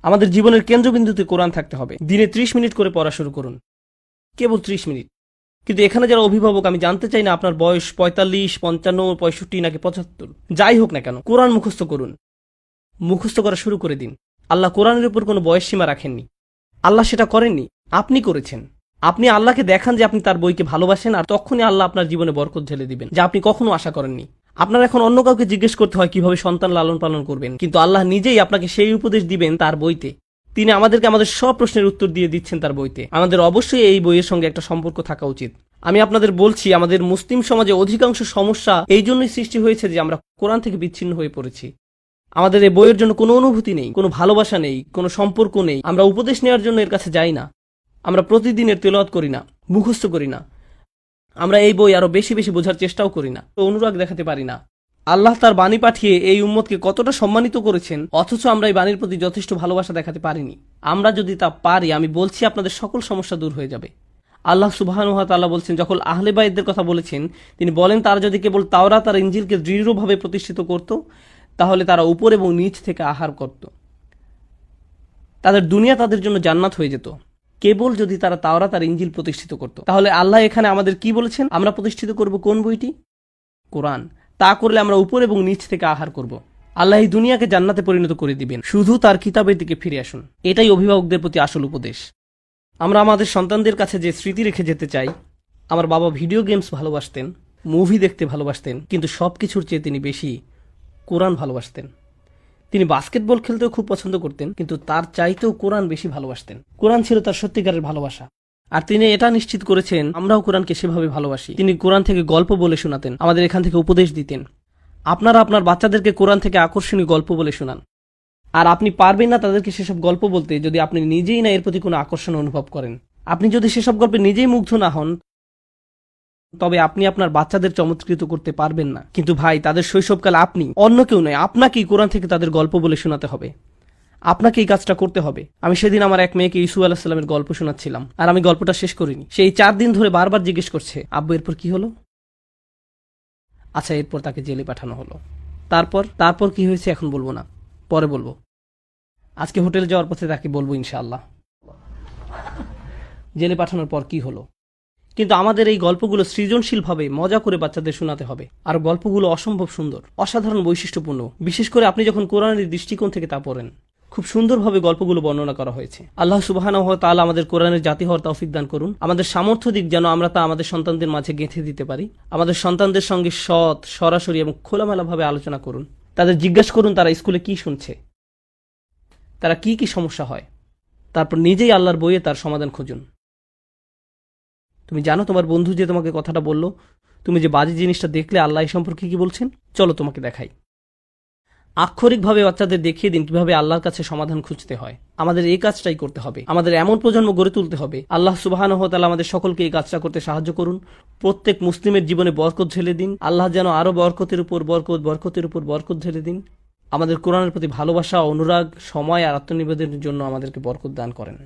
আমাদের জীবনের কেন্দ্রবিন্দুতে কোরআন থাকতে হবে। দিনে 30 মিনিট করে পড়া শুরু করুন, কেবল 30 মিনিট। কিন্তু এখানে যারা অভিভাবক, আমি জানতে চাই না আপনার বয়স 45, 55, 65 নাকি 75, যাই হোক না কেন, কোরআন মুখস্থ করুন। মুখস্থ করা শুরু করে দিন। আল্লাহ কোরআনের উপর কোনো বয়স সীমা রাখেননি। আল্লাহ সেটা করেননি, আপনি করেছেন। আপনি আল্লাহকে দেখান যে আপনি তার বইকে ভালোবাসেন, আর তখনই আল্লাহ আপনার জীবনে বরকত ঢেলে দিবেন, যা আপনি কখনো আশা করেননি। আপনার এখন অন্য কাউকে জিজ্ঞেস করতে হয় কিভাবে সন্তান লালন পালন করবেন, কিন্তু আল্লাহ নিজেই আপনাকে সেই উপদেশ দিবেন তার বইতে। তিনি আমাদেরকে আমাদের সব প্রশ্নের উত্তর দিয়ে দিচ্ছেন তার বইতে। আমাদের অবশ্যই এই বইয়ের সঙ্গে একটা সম্পর্ক থাকা উচিত। আমি আপনাদের বলছি, আমাদের মুসলিম সমাজে অধিকাংশ সমস্যা এই জন্যই সৃষ্টি হয়েছে যে আমরা কোরআন থেকে বিচ্ছিন্ন হয়ে পড়েছি। আমাদের এই বইয়ের জন্য কোনো অনুভূতি নেই, কোনো ভালোবাসা নেই, কোনো সম্পর্ক নেই। আমরা উপদেশ নেওয়ার জন্য এর কাছে যাই না। আমরা প্রতিদিনের তেলাওয়াত করি না, মুখস্থ করি না। আমরা এই বই আরো বেশি বেশি বোঝার চেষ্টাও করি না, অনুরাগ দেখাতে পারি না। আল্লাহ তার বাণী পাঠিয়ে এই উম্মতকে কতটা সম্মানিত করেছেন, অথচ আমরা এই বাণীর প্রতি যথেষ্ট ভালোবাসা দেখাতে পারিনি। আমরা যদি তা পারি, আমি বলছি আপনাদের সকল সমস্যা দূর হয়ে যাবে। আল্লাহ সুবহানাহু ওয়া তাআলা বলছেন, যখন আহলে বাইতদের কথা বলেছেন, তিনি বলেন তারা যদি কেবল তাওরাত আর ইনজিলকে দৃঢ়ভাবে প্রতিষ্ঠিত করত, তাহলে তারা উপর এবং নিচ থেকে আহার করত। তাদের দুনিয়া তাদের জন্য জান্নাত হয়ে যেত, কেবল যদি তারা তাওরাত আর ইনজিল প্রতিষ্ঠিত করত। তাহলে আল্লাহ এখানে আমাদের কি বলেছেন? আমরা প্রতিষ্ঠিত করব কোন বইটি? কোরআন। তা করলে আমরা উপর এবং নিচ থেকে আহার করব। আল্লাহ এই দুনিয়াকে জান্নাতে পরিণত করে দিবেন। শুধু তার কিতাবের দিকে ফিরে আসুন। এটাই অভিভাবকদের প্রতি আসল উপদেশ। আমরা আমাদের সন্তানদের কাছে যে স্মৃতি রেখে যেতে চাই, আমার বাবা ভিডিও গেমস ভালোবাসতেন, মুভি দেখতে ভালোবাসতেন, কিন্তু সবকিছুর চেয়ে তিনি বেশি কোরআন ভালোবাসতেন। তিনি বাস্কেটবল খেলতেও খুব পছন্দ করতেন, কিন্তু তার চাইতেও কোরআন বেশি ভালোবাসতেন। কোরআন ছিল তার সত্যিকারের ভালোবাসা। আর তিনি এটা নিশ্চিত করেছেন আমরাও কোরআনকে সেভাবে ভালোবাসি। তিনি কোরআন থেকে গল্প বলে শোনাতেন, আমাদের এখান থেকে উপদেশ দিতেন। আপনারা আপনার বাচ্চাদেরকে কোরআন থেকে আকর্ষণীয় গল্প বলে শোনান। আর আপনি পারবেন না তাদেরকে সেসব গল্প বলতে যদি আপনি নিজেই না এর প্রতি কোনো আকর্ষণ অনুভব করেন। আপনি যদি সেসব গল্পে নিজেই মুগ্ধ না হন, তবে আপনি আপনার বাচ্চাদের চমৎকৃত করতে পারবেন না। কিন্তু ভাই, তাদের শৈশবকাল আপনি, অন্য কেউ নয়, আপনাকেই কোরআন থেকে তাদের গল্প বলে শোনাতে হবে। আপনাকে এই কাজটা করতে হবে। আমি সেদিন আমার এক মেয়েকে ইসু আলাইহিস সালামের গল্প শোনাচ্ছিলাম, আর আমি গল্পটা শেষ করিনি। সেই 4 দিন ধরে বারবার জিজ্ঞেস করছে, আব্বু এরপর কি হলো? আচ্ছা, এরপর তাকে জেলে পাঠানো হলো। তারপর কি হয়েছে এখন বলবো না, পরে বলবো। আজকে হোটেলে যাওয়ার পথে তাকে বলবো ইনশাআল্লাহ জেলে পাঠানোর পর কি হলো। কিন্তু আমাদের এই গল্পগুলো সৃজনশীলভাবে মজা করে বাচ্চাদের শোনাতে হবে। আর গল্পগুলো অসম্ভব সুন্দর, অসাধারণ বৈশিষ্ট্যপূর্ণ। বিশেষ করে আপনি যখন কোরআনের দৃষ্টিকোণ থেকে তা পড়েন, খুব সুন্দরভাবে গল্পগুলো বর্ণনা করা হয়েছে। আল্লাহ সুবহানাহু ওয়া তাআলা আমাদের কোরআনের জাতি হওয়ার তৌফিক দান করুন। আমাদের সামর্থ্য দিক যেন আমরা তা আমাদের সন্তানদের মাঝে গেঁথে দিতে পারি। আমাদের সন্তানদের সঙ্গে সৎ, সরাসরি এবং খোলামেলাভাবে আলোচনা করুন। তাদের জিজ্ঞাসা করুন তারা স্কুলে কি শুনছে, তারা কি কি সমস্যা হয়। তারপর নিজেই আল্লাহর বইয়ে তার সমাধান খুঁজুন। তুমি জানো তোমার বন্ধু যে তোমাকে কথাটা বলল, তুমি যে বাজে জিনিসটা দেখলে, আল্লাহ এই সম্পর্কে কি বলছেন? চলো তোমাকে দেখাই। আক্ষরিকভাবে বাচ্চাদের দেখিয়ে দিন কিভাবে আল্লাহর কাছে সমাধান খুঁজতে হয়। আমাদের এই কাজটাই করতে হবে। আমাদের এমন প্রজন্ম গড়ে তুলতে হবে। আল্লাহ সুবহানাহু ওয়া তাআলা আমাদের সকলকে এই কাজটা করতে সাহায্য করুন। প্রত্যেক মুসলিমের জীবনে বরকত ঢেলে দিন। আল্লাহ যেন আরো বরকতের উপর বরকত ঢেলে দিন। আমাদের কোরআনের প্রতি ভালোবাসা, অনুরাগ, সময় আর আত্মনিবেদনের জন্য আমাদেরকে বরকত দান করেন।